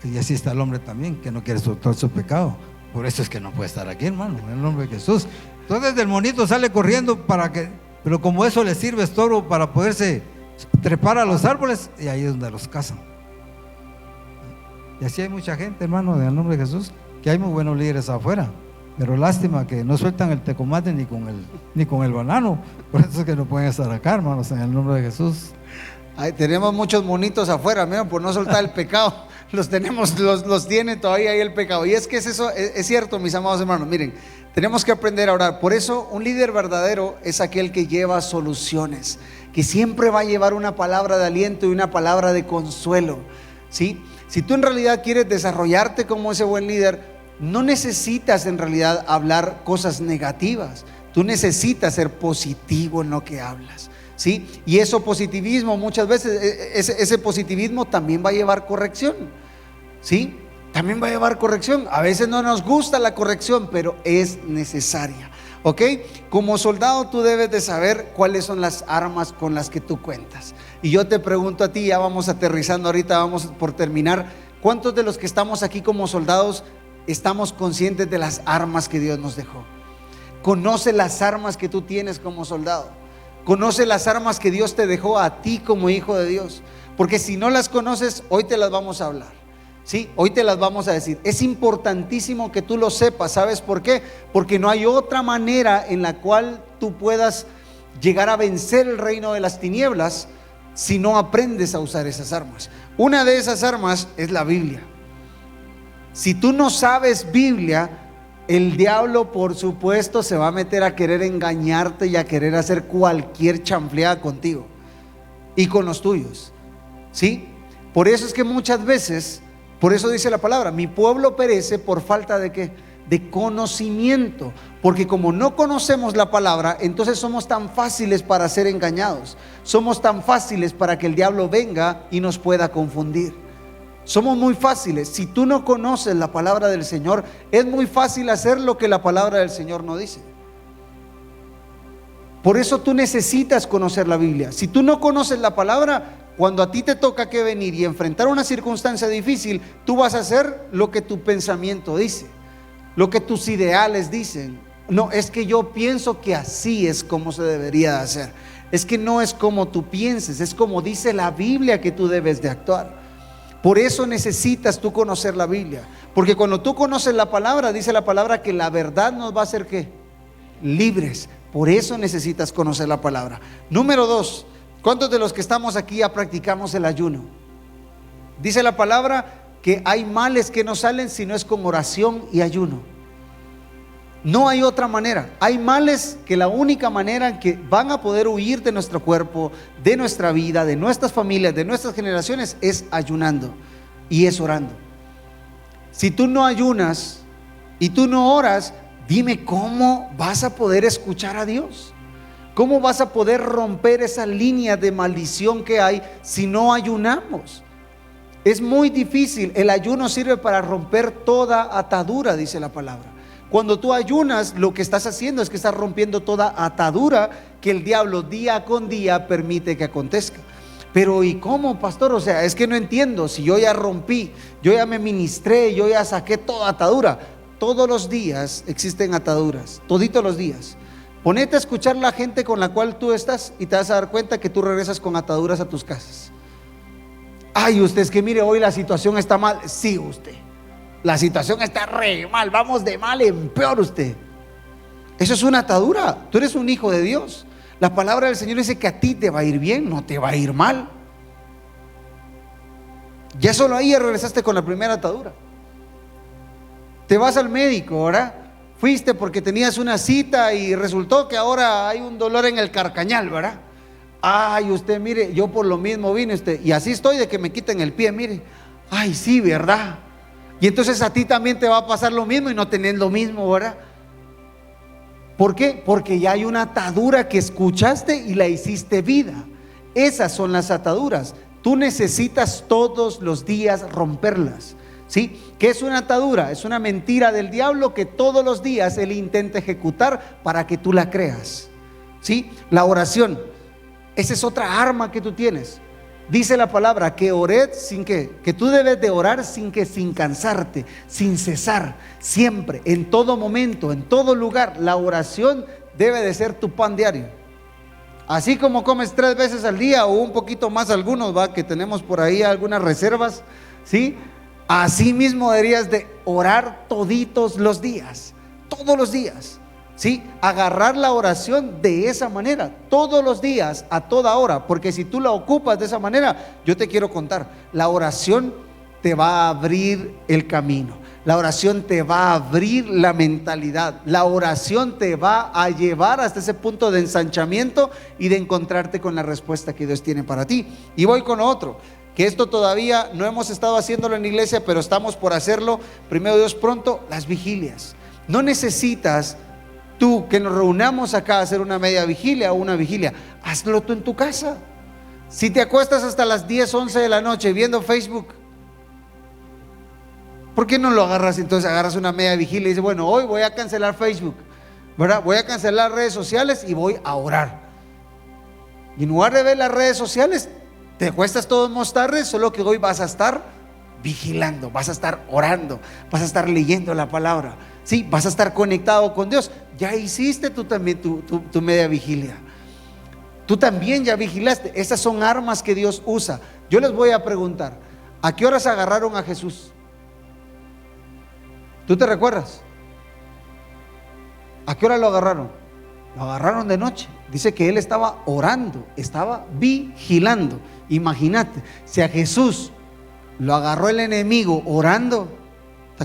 Y así está el hombre también, que no quiere soltar su pecado. Por eso es que no puede estar aquí, hermano, en el nombre de Jesús. Entonces el monito sale corriendo pero como eso le sirve estorbo para poderse trepar a los árboles, y ahí es donde los cazan. Y así hay mucha gente, hermano, en el nombre de Jesús, que hay muy buenos líderes afuera, pero lástima que no sueltan el tecomate ni con el banano. Por eso es que no pueden estar acá, hermanos, en el nombre de Jesús. Ay, tenemos muchos monitos afuera, mira, por no soltar el pecado. Los tiene todavía ahí el pecado. Y es que es cierto, mis amados hermanos. Miren, tenemos que aprender a orar. Por eso un líder verdadero es aquel que lleva soluciones, que siempre va a llevar una palabra de aliento y una palabra de consuelo, ¿sí? Si tú en realidad quieres desarrollarte como ese buen líder, no necesitas en realidad hablar cosas negativas. Tú necesitas ser positivo en lo que hablas, ¿sí? Y eso positivismo, muchas veces ese positivismo también va a llevar corrección, ¿sí? También va a llevar corrección. A veces no nos gusta la corrección, pero es necesaria, ¿ok? Como soldado tú debes de saber cuáles son las armas con las que tú cuentas. Y yo te pregunto a ti, ya vamos aterrizando ahorita, vamos por terminar. ¿Cuántos de los que estamos aquí como soldados estamos conscientes de las armas que Dios nos dejó? Conoce las armas que tú tienes como soldado. Conoce las armas que Dios te dejó a ti como hijo de Dios. Porque si no las conoces, hoy te las vamos a hablar, ¿sí? Hoy te las vamos a decir. Es importantísimo que tú lo sepas. ¿Sabes por qué? Porque no hay otra manera en la cual tú puedas llegar a vencer el reino de las tinieblas si no aprendes a usar esas armas. Una de esas armas es la Biblia. Si tú no sabes Biblia, el diablo por supuesto se va a meter a querer engañarte y a querer hacer cualquier chanfleada contigo y con los tuyos, ¿sí? Por eso es que muchas veces Por eso dice la palabra, mi pueblo perece por falta de ¿qué? De conocimiento. Porque como no conocemos la palabra, entonces somos tan fáciles para ser engañados. Somos tan fáciles para que el diablo venga y nos pueda confundir. Somos muy fáciles. Si tú no conoces la palabra del Señor, es muy fácil hacer lo que la palabra del Señor no dice. Por eso tú necesitas conocer la Biblia. Si tú no conoces la palabra, cuando a ti te toca que venir y enfrentar una circunstancia difícil, tú vas a hacer lo que tu pensamiento dice, lo que tus ideales dicen. No, es que yo pienso que así es como se debería de hacer. Es que no es como tú pienses, es como dice la Biblia que tú debes de actuar. Por eso necesitas tú conocer la Biblia, porque cuando tú conoces la palabra, dice la palabra que la verdad nos va a hacer ¿qué? Libres. Por eso necesitas conocer la palabra. Número 2, ¿cuántos de los que estamos aquí ya practicamos el ayuno? Dice la palabra que hay males que no salen si no es con oración y ayuno. No hay otra manera. Hay males que la única manera en que van a poder huir de nuestro cuerpo, de nuestra vida, de nuestras familias, de nuestras generaciones, es ayunando y es orando. Si tú no ayunas y tú no oras, dime cómo vas a poder escuchar a Dios. ¿Cómo vas a poder romper esa línea de maldición que hay si no ayunamos? Es muy difícil. El ayuno sirve para romper toda atadura, dice la palabra. Cuando tú ayunas, lo que estás haciendo es que estás rompiendo toda atadura que el diablo día con día permite que acontezca. Pero ¿y cómo, pastor? O sea, es que no entiendo. Si yo ya rompí, yo ya me ministré, yo ya saqué toda atadura. Todos los días existen ataduras, toditos los días. Ponete a escuchar la gente con la cual tú estás y te vas a dar cuenta que tú regresas con ataduras a tus casas. Ay, usted, es que mire, hoy la situación está mal. Sí, usted. La situación está re mal, vamos de mal en peor usted. Eso es una atadura. Tú eres un hijo de Dios. La palabra del Señor dice que a ti te va a ir bien, no te va a ir mal. Ya solo ahí ya regresaste con la primera atadura. Te vas al médico, ¿verdad? Fuiste porque tenías una cita y resultó que ahora hay un dolor en el carcañal, ¿verdad? Ay, usted, mire, yo por lo mismo vine usted y así estoy de que me quiten el pie, mire. Ay, sí, ¿verdad? Y entonces a ti también te va a pasar lo mismo y no tenés lo mismo, ¿verdad? ¿Por qué? Porque ya hay una atadura que escuchaste y la hiciste vida. Esas son las ataduras. Tú necesitas todos los días romperlas. ¿Sí? ¿Qué es una atadura? Es una mentira del diablo que todos los días él intenta ejecutar para que tú la creas. ¿Sí? La oración, esa es otra arma que tú tienes. Dice la palabra que ored sin que tú debes de orar sin cansarte, sin cesar, siempre, en todo momento, en todo lugar. La oración debe de ser tu pan diario. Así como comes 3 veces al día o un poquito más algunos, ¿va? Que tenemos por ahí algunas reservas, ¿sí? Así mismo deberías de orar toditos los días, todos los días, ¿sí? Agarrar la oración de esa manera, todos los días, a toda hora, porque si tú la ocupas de esa manera, yo te quiero contar, la oración te va a abrir el camino, la oración te va a abrir la mentalidad, la oración te va a llevar hasta ese punto de ensanchamiento y de encontrarte con la respuesta que Dios tiene para ti. Y voy con otro, que esto todavía no hemos estado haciéndolo en la iglesia, pero estamos por hacerlo, primero Dios pronto, las vigilias. No necesitas tú que nos reunamos acá a hacer una media vigilia o una vigilia, hazlo tú en tu casa. Si te acuestas hasta las 10, 11 de la noche viendo Facebook, ¿por qué no lo agarras? Entonces agarras una media vigilia y dices, bueno, hoy voy a cancelar Facebook, ¿verdad? Voy a cancelar redes sociales y voy a orar. Y en lugar de ver las redes sociales, te acuestas todos más tarde, solo que hoy vas a estar vigilando, vas a estar orando, vas a estar leyendo la palabra, ¿sí? Vas a estar conectado con Dios. Ya hiciste tú también tu media vigilia. Tú también ya vigilaste. Esas son armas que Dios usa. Yo les voy a preguntar, ¿a qué horas agarraron a Jesús? ¿Tú te recuerdas? ¿A qué hora lo agarraron? Lo agarraron de noche. Dice que él estaba orando, estaba vigilando. Imagínate, si a Jesús lo agarró el enemigo orando,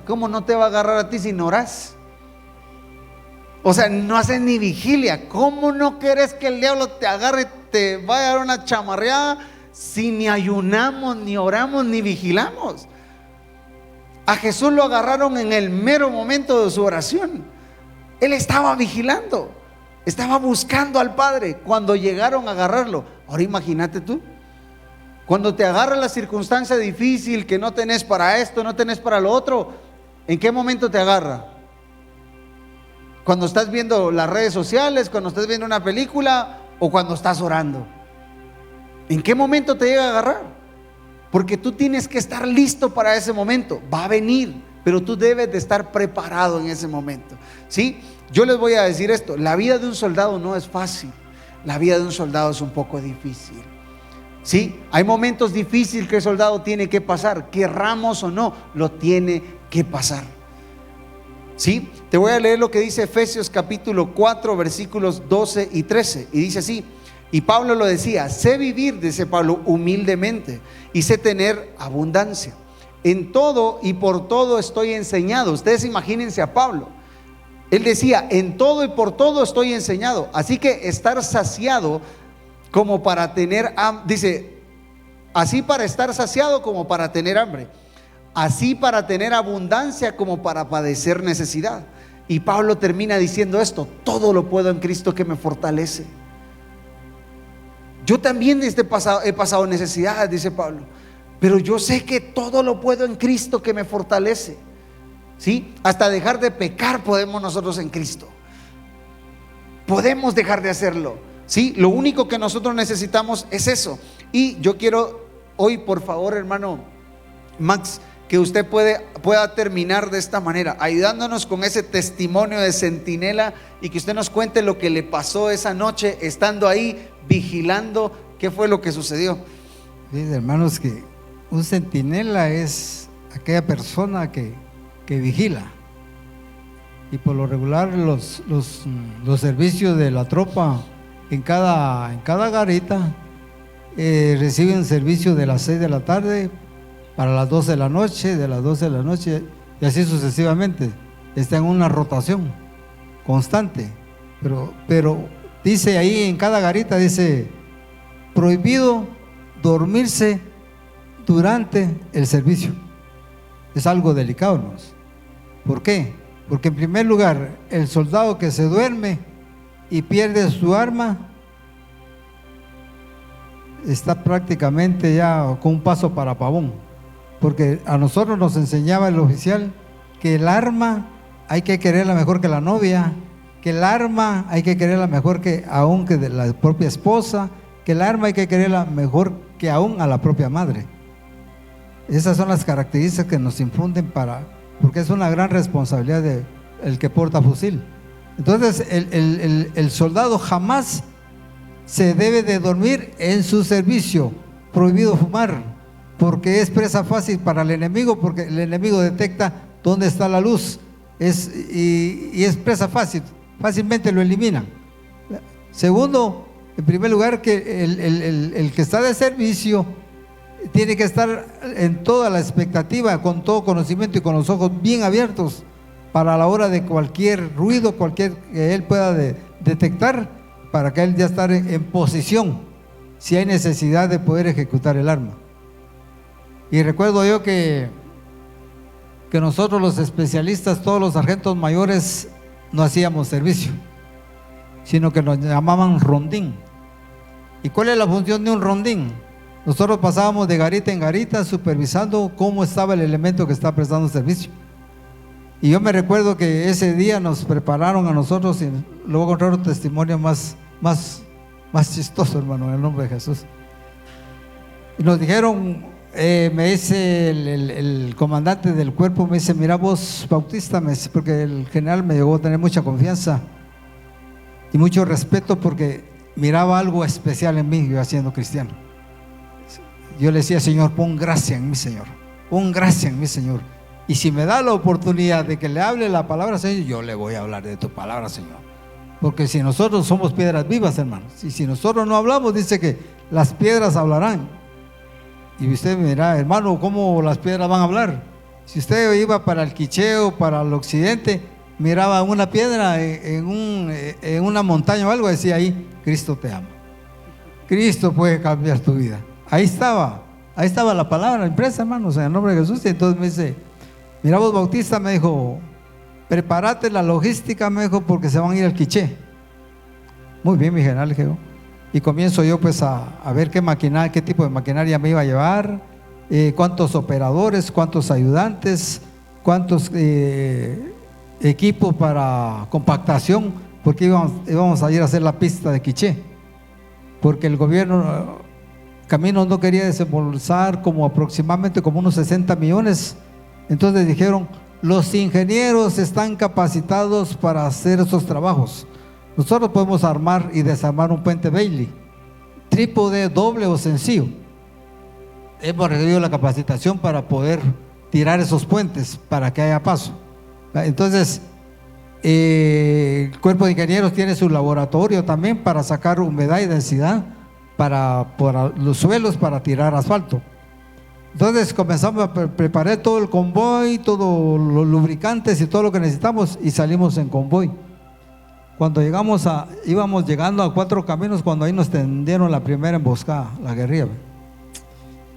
¿cómo no te va a agarrar a ti si no oras? O sea, no haces ni vigilia. ¿Cómo no querés que el diablo te agarre, te vaya a dar una chamarreada si ni ayunamos, ni oramos, ni vigilamos? A Jesús lo agarraron en el mero momento de su oración. Él estaba vigilando, estaba buscando al Padre cuando llegaron a agarrarlo. Ahora imagínate tú, cuando te agarra la circunstancia difícil, que no tenés para esto, no tenés para lo otro, ¿en qué momento te agarra? Cuando estás viendo las redes sociales, cuando estás viendo una película o cuando estás orando. ¿En qué momento te llega a agarrar? Porque tú tienes que estar listo para ese momento. Va a venir, pero tú debes de estar preparado en ese momento, ¿sí? Yo les voy a decir esto: la vida de un soldado no es fácil. La vida de un soldado es un poco difícil, ¿sí? Hay momentos difíciles que el soldado tiene que pasar, querramos o no, lo tiene que pasar, ¿sí? Te voy a leer lo que dice Efesios capítulo 4 versículos 12 y 13, y dice así. Y Pablo lo decía: sé vivir, dice Pablo, humildemente, y sé tener abundancia. En todo y por todo estoy enseñado. Ustedes imagínense a Pablo. Él decía: en todo y por todo estoy enseñado. Así que estar saciado como para tener hambre. Dice: así para estar saciado como para tener hambre. Así para tener abundancia como para padecer necesidad. Y Pablo termina diciendo esto: todo lo puedo en Cristo que me fortalece. Yo también he pasado necesidades, dice Pablo, pero yo sé que todo lo puedo en Cristo que me fortalece, ¿sí? Hasta dejar de pecar podemos nosotros en Cristo. Podemos dejar de hacerlo, ¿sí? Lo único que nosotros necesitamos es eso. Y yo quiero hoy, por favor, hermano Max, que usted pueda terminar de esta manera, ayudándonos con ese testimonio de centinela, y que usted nos cuente lo que le pasó esa noche estando ahí vigilando. ¿Qué fue lo que sucedió? Bien, hermanos, que un centinela es aquella persona que vigila, y por lo regular los servicios de la tropa en cada garita reciben servicio de las 6 de la tarde para las 12 de la noche, de las 12 de la noche, y así sucesivamente. Está en una rotación constante, pero dice ahí en cada garita, dice: prohibido dormirse durante el servicio. Es algo delicado, hermanos. ¿Por qué? Porque en primer lugar, el soldado que se duerme y pierde su arma está prácticamente ya con un paso para pavón. Porque a nosotros nos enseñaba el oficial que el arma hay que quererla mejor que la novia, que el arma hay que quererla mejor que aún que de la propia esposa, que el arma hay que quererla mejor que aún a la propia madre. Esas son las características que nos infunden porque es una gran responsabilidad el que porta fusil. Entonces el soldado jamás se debe de dormir en su servicio. Prohibido fumar, porque es presa fácil para el enemigo, porque el enemigo detecta dónde está la luz, y es presa fácil, fácilmente lo eliminan. Segundo, en primer lugar, que el que está de servicio tiene que estar en toda la expectativa, con todo conocimiento y con los ojos bien abiertos para la hora de cualquier ruido, que él pueda detectar, para que él ya estar en posición si hay necesidad de poder ejecutar el arma. Y recuerdo yo que nosotros los especialistas, todos los sargentos mayores, no hacíamos servicio, sino que nos llamaban rondín. ¿Y cuál es la función de un rondín? Nosotros pasábamos de garita en garita supervisando cómo estaba el elemento que está prestando servicio. Y yo me recuerdo que ese día nos prepararon a nosotros, y luego voy a contar un testimonio más chistoso, hermano, en el nombre de Jesús. Y nos dijeron, me dice el comandante del cuerpo, me dice: mira vos, Bautista, porque el general me llegó a tener mucha confianza y mucho respeto, porque miraba algo especial en mí, yo siendo cristiano. Yo le decía: Señor, pon gracia en mí, Señor, pon gracia en mí, Señor, y si me da la oportunidad de que le hable la palabra, Señor, yo le voy a hablar de tu palabra, Señor, porque si nosotros somos piedras vivas, hermanos, y si nosotros no hablamos, dice que las piedras hablarán. Y usted me dirá: hermano, ¿cómo las piedras van a hablar? Si usted iba para el Quicheo, para el occidente, miraba una piedra en una montaña o algo, decía ahí: Cristo te ama, Cristo puede cambiar tu vida. Ahí estaba la palabra impresa, hermanos, en el nombre de Jesús. Y entonces me dice: Mira vos, Bautista, me dijo, prepárate la logística, me dijo, porque se van a ir al Quiché. Muy bien, mi general, dije yo. Y comienzo yo pues a ver qué tipo de maquinaria me iba a llevar, cuántos operadores, cuántos ayudantes, cuántos equipos para compactación, porque íbamos a ir a hacer la pista de Quiché, porque el gobierno Caminos no quería desembolsar aproximadamente como unos 60 millones. Entonces dijeron, los ingenieros están capacitados para hacer esos trabajos. Nosotros podemos armar y desarmar un puente Bailey, trípode, doble o sencillo. Hemos recibido la capacitación para poder tirar esos puentes para que haya paso. Entonces, el cuerpo de ingenieros tiene su laboratorio también para sacar humedad y densidad para los suelos, para tirar asfalto. Entonces comenzamos a preparar todo el convoy, todos los lubricantes y todo lo que necesitamos, y salimos en convoy. Cuando íbamos llegando a Cuatro Caminos, cuando ahí nos tendieron la primera emboscada, la guerrilla.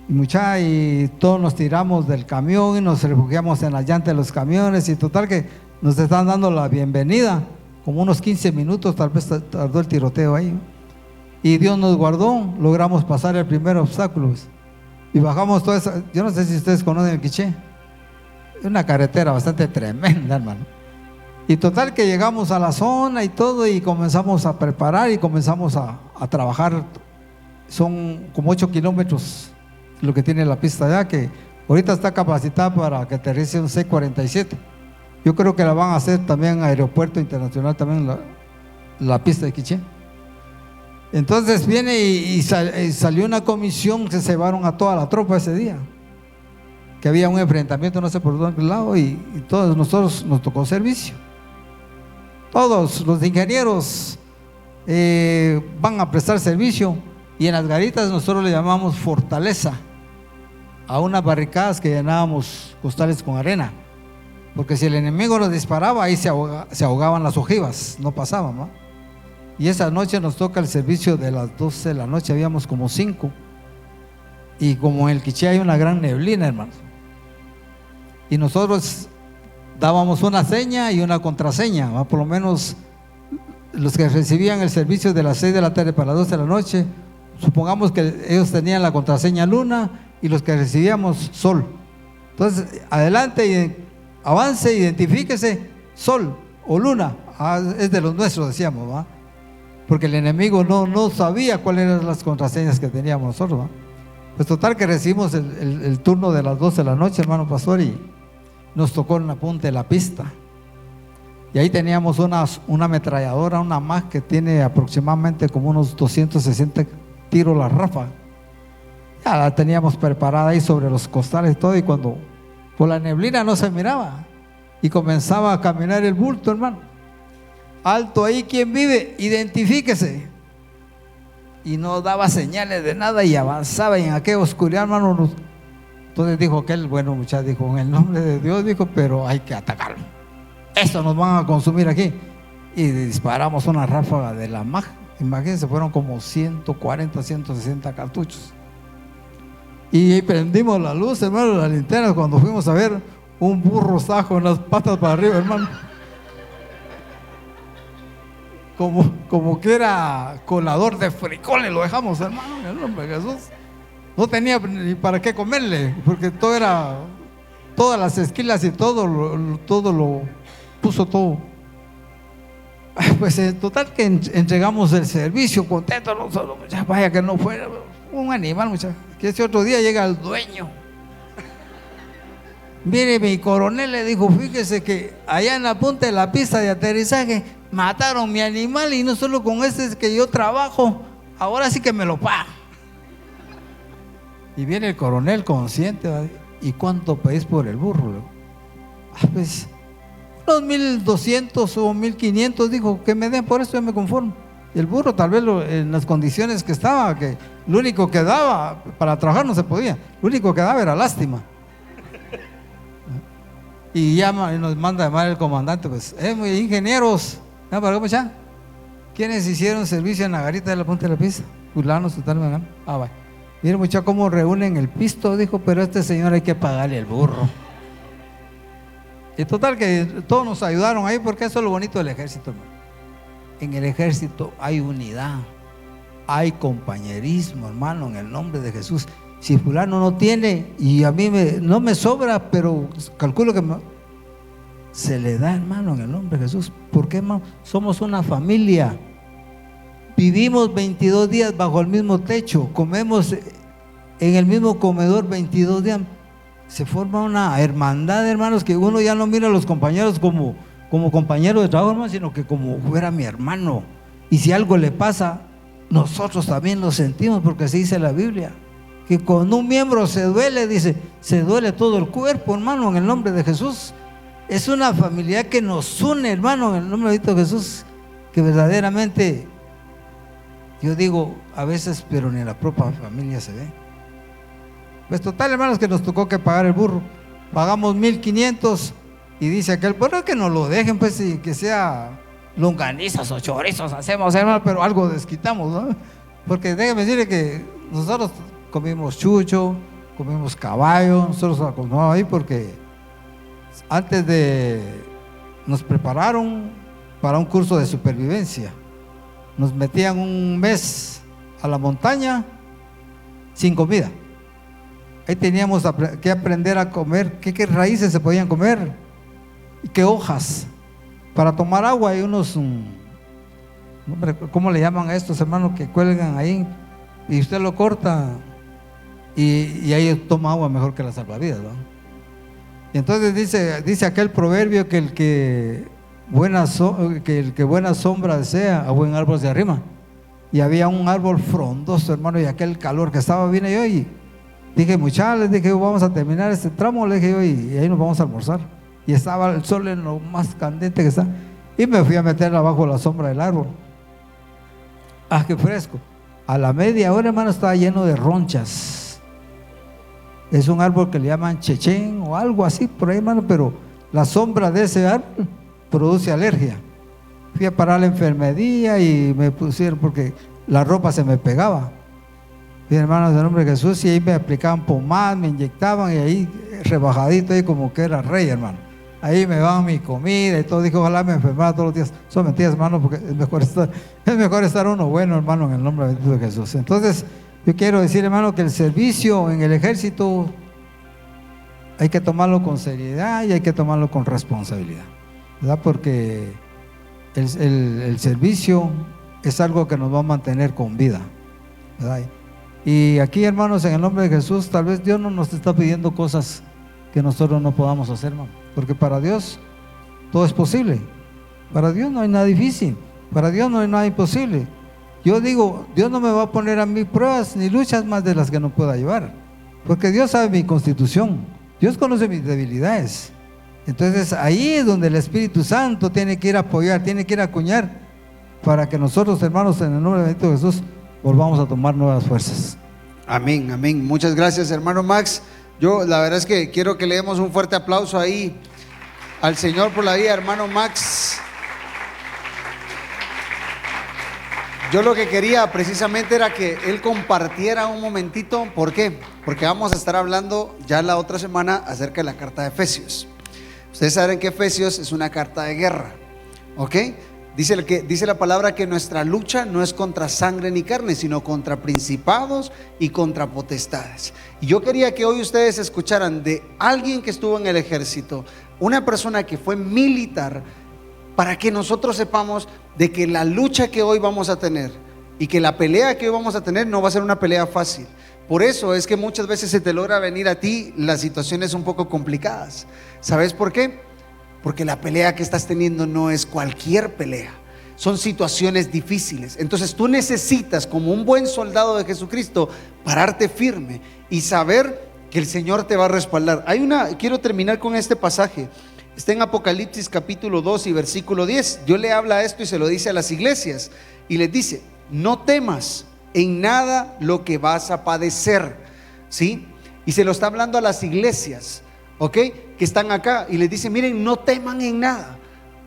Y todos nos tiramos del camión y nos refugiamos en las llantas de los camiones, y total que nos están dando la bienvenida, como unos 15 minutos tal vez tardó el tiroteo ahí. Y Dios nos guardó, logramos pasar el primer obstáculo. Y bajamos toda esa, yo no sé si ustedes conocen el Quiché, es una carretera bastante tremenda, hermano. Y total que llegamos a la zona y todo, y comenzamos a preparar y comenzamos a trabajar. Son como 8 kilómetros lo que tiene la pista allá, que ahorita está capacitada para que aterrice un C-47. Yo creo que la van a hacer también Aeropuerto Internacional, también la pista de Quiché. Entonces viene y salió una comisión, se llevaron a toda la tropa ese día, que había un enfrentamiento no sé por dónde lado, y todos nosotros nos tocó servicio. Todos los ingenieros van a prestar servicio, y en las garitas nosotros le llamamos fortaleza a unas barricadas que llenábamos costales con arena, porque si el enemigo nos disparaba, ahí se ahogaban las ojivas, no pasaban, ¿no? Y esa noche nos toca el servicio de las 12 de la noche, habíamos como 5. Y como en el Quiché hay una gran neblina, hermanos. Y nosotros dábamos una seña y una contraseña, ¿va? Por lo menos los que recibían el servicio de las 6 de la tarde para las 12 de la noche, supongamos que ellos tenían la contraseña luna, y los que recibíamos sol. Entonces, adelante, avance, identifíquese, sol o luna. Es de los nuestros, decíamos, ¿va? Porque el enemigo no sabía cuáles eran las contraseñas que teníamos nosotros, ¿no? Pues total que recibimos el turno de las 12 de la noche, hermano pastor, y nos tocó en la punta de la pista. Y ahí teníamos una ametralladora, una MAC, que tiene aproximadamente como unos 260 tiros la ráfaga. Ya la teníamos preparada ahí sobre los costales y todo, y cuando por la neblina no se miraba, y comenzaba a caminar el bulto, hermano. Alto ahí, ¿quién vive? Identifíquese. Y no daba señales de nada y avanzaba, y en aquella oscuridad, hermano. Entonces dijo aquel bueno muchacho, dijo, en el nombre de Dios, dijo, pero hay que atacarlo. Esto nos van a consumir aquí. Y disparamos una ráfaga de la MAG. Imagínense, fueron como 140, 160 cartuchos. Y prendimos la luz, hermano, la linterna, cuando fuimos a ver, un burro estaba con las patas para arriba, hermano. Como que era colador de frijoles, lo dejamos, hermano, en el nombre de Jesús. No tenía ni para qué comerle, porque todas las esquilas y todo lo puso todo. Pues en total que entregamos el servicio, contentos nosotros, muchachos. Vaya que no fuera un animal, muchachos. Que ese otro día llega el dueño. Mire, mi coronel le dijo, fíjese que allá en la punta de la pista de aterrizaje mataron mi animal, y no solo con ese que yo trabajo, ahora sí que me lo pagan. Y viene el coronel consciente, ¿vale? ¿Y cuánto pedís por el burro? Pues unos 1,200 o 1,500, dijo, que me den por eso, yo me conformo. Y el burro, tal vez en las condiciones que estaba, que lo único que daba, para trabajar no se podía, lo único que daba era lástima. Y llama, y nos manda a llamar el comandante, pues, ingenieros, ¿no? ¿Para qué, ya? ¿Quiénes hicieron servicio en la garita de la punta de la pista? Fulano, totalmente. Vaya. Miren, muchachos, cómo reúnen el pisto, dijo, pero a este señor hay que pagarle el burro. Y total que todos nos ayudaron ahí, porque eso es lo bonito del ejército, hermano. En el ejército hay unidad, hay compañerismo, hermano, en el nombre de Jesús. Si fulano no tiene, y a mí no me sobra, pero calculo que se le da, hermano, en el nombre de Jesús. ¿Por qué, hermano? Somos una familia. Vivimos 22 días bajo el mismo techo, comemos en el mismo comedor 22 días. Se forma una hermandad, hermanos, que uno ya no mira a los compañeros como compañeros de trabajo, hermano, sino que como fuera mi hermano. Y si algo le pasa, nosotros también lo sentimos, porque así dice la Biblia, que cuando un miembro se duele, dice, se duele todo el cuerpo, hermano, en el nombre de Jesús. Es una familia que nos une, hermano, en el nombre de Jesús, que verdaderamente, yo digo, a veces, pero ni en la propia familia se ve. Pues total, hermanos, que nos tocó que pagar el burro. Pagamos 1,500 y dice aquel, bueno, que nos lo dejen, pues, y que sea longanizas o chorizos hacemos, hermano, pero algo desquitamos, ¿no? Porque déjeme decirle que nosotros comimos chucho, comimos caballo, nosotros acostumbramos ahí porque antes nos prepararon para un curso de supervivencia. Nos metían un mes a la montaña sin comida. Ahí teníamos que aprender a comer qué raíces se podían comer y qué hojas. Para tomar agua hay unos, ¿cómo le llaman a estos, hermanos, que cuelgan ahí? Y usted lo corta y ahí toma agua mejor que la salvavidas, ¿no? Y entonces dice aquel proverbio que el que buena sombra desea, a buen árbol se arrima. Y había un árbol frondoso, hermano, y aquel calor que estaba, vine yo y dije, muchachos, les dije, vamos a terminar este tramo, le dije yo, y ahí nos vamos a almorzar. Y estaba el sol en lo más candente que está. Y me fui a meter abajo la sombra del árbol. Ah, qué fresco. A la media hora, hermano, estaba lleno de ronchas. Es un árbol que le llaman chechén o algo así por ahí, hermano, pero la sombra de ese árbol produce alergia. Fui a parar la enfermería y me pusieron, porque la ropa se me pegaba. Y hermanos, en nombre de Jesús, y ahí me aplicaban pomada, me inyectaban, y ahí rebajadito, ahí como que era rey, hermano. Ahí me daban mi comida y todo. Dije, ojalá me enfermara todos los días. Son mentiras, hermano, porque es mejor estar uno bueno, hermano, en el nombre de Jesús. Entonces, yo quiero decir, hermano, que el servicio en el ejército hay que tomarlo con seriedad y hay que tomarlo con responsabilidad, ¿verdad? Porque el servicio es algo que nos va a mantener con vida, ¿verdad? Y aquí, hermanos, en el nombre de Jesús, tal vez Dios no nos está pidiendo cosas que nosotros no podamos hacer, hermano, porque para Dios todo es posible. Para Dios no hay nada difícil, para Dios no hay nada imposible. Yo digo, Dios no me va a poner a mí pruebas ni luchas más de las que no pueda llevar, porque Dios sabe mi constitución, Dios conoce mis debilidades. Entonces ahí es donde el Espíritu Santo tiene que ir a apoyar, tiene que ir a acuñar, para que nosotros, hermanos, en el nombre de Jesús, volvamos a tomar nuevas fuerzas. Amén, amén. Muchas gracias, hermano Max. Yo la verdad es que quiero que le demos un fuerte aplauso ahí al Señor por la vida, hermano Max. Yo lo que quería precisamente era que él compartiera un momentito. ¿Por qué? Porque vamos a estar hablando ya la otra semana acerca de la carta de Efesios. Ustedes saben que Efesios es una carta de guerra, ¿ok? Dice la palabra que nuestra lucha no es contra sangre ni carne, sino contra principados y contra potestades. Y yo quería que hoy ustedes escucharan de alguien que estuvo en el ejército, una persona que fue militar, para que nosotros sepamos de que la lucha que hoy vamos a tener y que la pelea que hoy vamos a tener no va a ser una pelea fácil. Por eso es que muchas veces se te logra venir a ti las situaciones un poco complicadas. ¿Sabes por qué? Porque la pelea que estás teniendo no es cualquier pelea, son situaciones difíciles. Entonces tú necesitas, como un buen soldado de Jesucristo, pararte firme y saber que el Señor te va a respaldar. Quiero terminar con este pasaje. Está en Apocalipsis capítulo 2 y versículo 10. Dios le habla esto y se lo dice a las iglesias y les dice: no temas en nada lo que vas a padecer, ¿sí? Y se lo está hablando a las iglesias, ¿ok? Que están acá, y les dice: miren, no teman en nada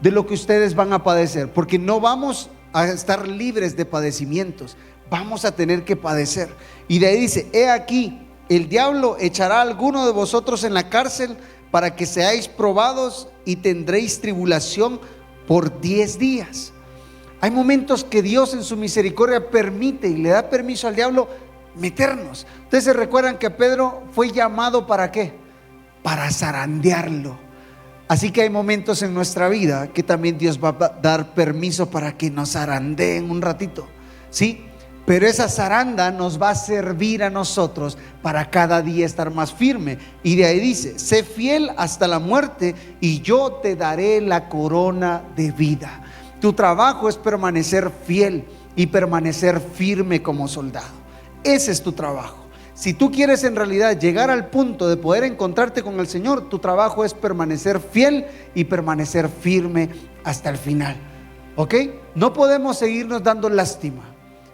de lo que ustedes van a padecer, porque no vamos a estar libres de padecimientos, vamos a tener que padecer. Y de ahí dice: he aquí, el diablo echará a alguno de vosotros en la cárcel para que seáis probados y tendréis tribulación por 10 días. Hay momentos que Dios en su misericordia permite y le da permiso al diablo meternos. Ustedes se recuerdan que Pedro fue llamado ¿para qué? Para zarandearlo. Así que hay momentos en nuestra vida que también Dios va a dar permiso para que nos zarandeen un ratito, ¿sí? Pero esa zaranda nos va a servir a nosotros para cada día estar más firme. Y de ahí dice: sé fiel hasta la muerte y yo te daré la corona de vida. Tu trabajo es permanecer fiel y permanecer firme como soldado. Ese es tu trabajo. Si tú quieres en realidad llegar al punto de poder encontrarte con el Señor, tu trabajo es permanecer fiel y permanecer firme hasta el final, ¿ok? No podemos seguirnos dando lástima.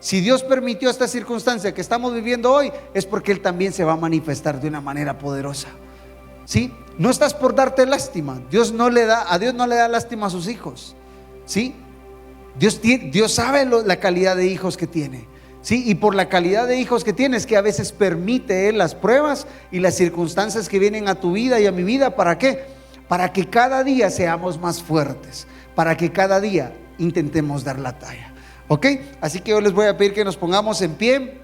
Si Dios permitió esta circunstancia que estamos viviendo hoy, es porque Él también se va a manifestar de una manera poderosa, ¿sí? No estás por darte lástima. A Dios no le da lástima a sus hijos, ¿sí? Dios sabe la calidad de hijos que tiene, ¿sí? Y por la calidad de hijos que tienes, que a veces permite Él las pruebas y las circunstancias que vienen a tu vida y a mi vida. ¿Para qué? Para que cada día seamos más fuertes, para que cada día intentemos dar la talla, ¿ok? Así que yo les voy a pedir que nos pongamos en pie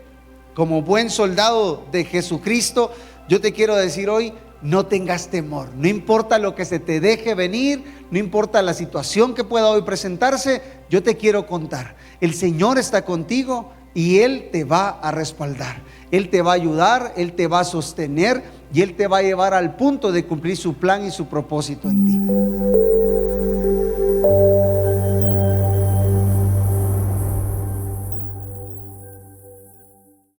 como buen soldado de Jesucristo. Yo te quiero decir hoy: no tengas temor, no importa lo que se te deje venir, no importa la situación que pueda hoy presentarse. Yo te quiero contar, el Señor está contigo y Él te va a respaldar, Él te va a ayudar, Él te va a sostener y Él te va a llevar al punto de cumplir su plan y su propósito en ti.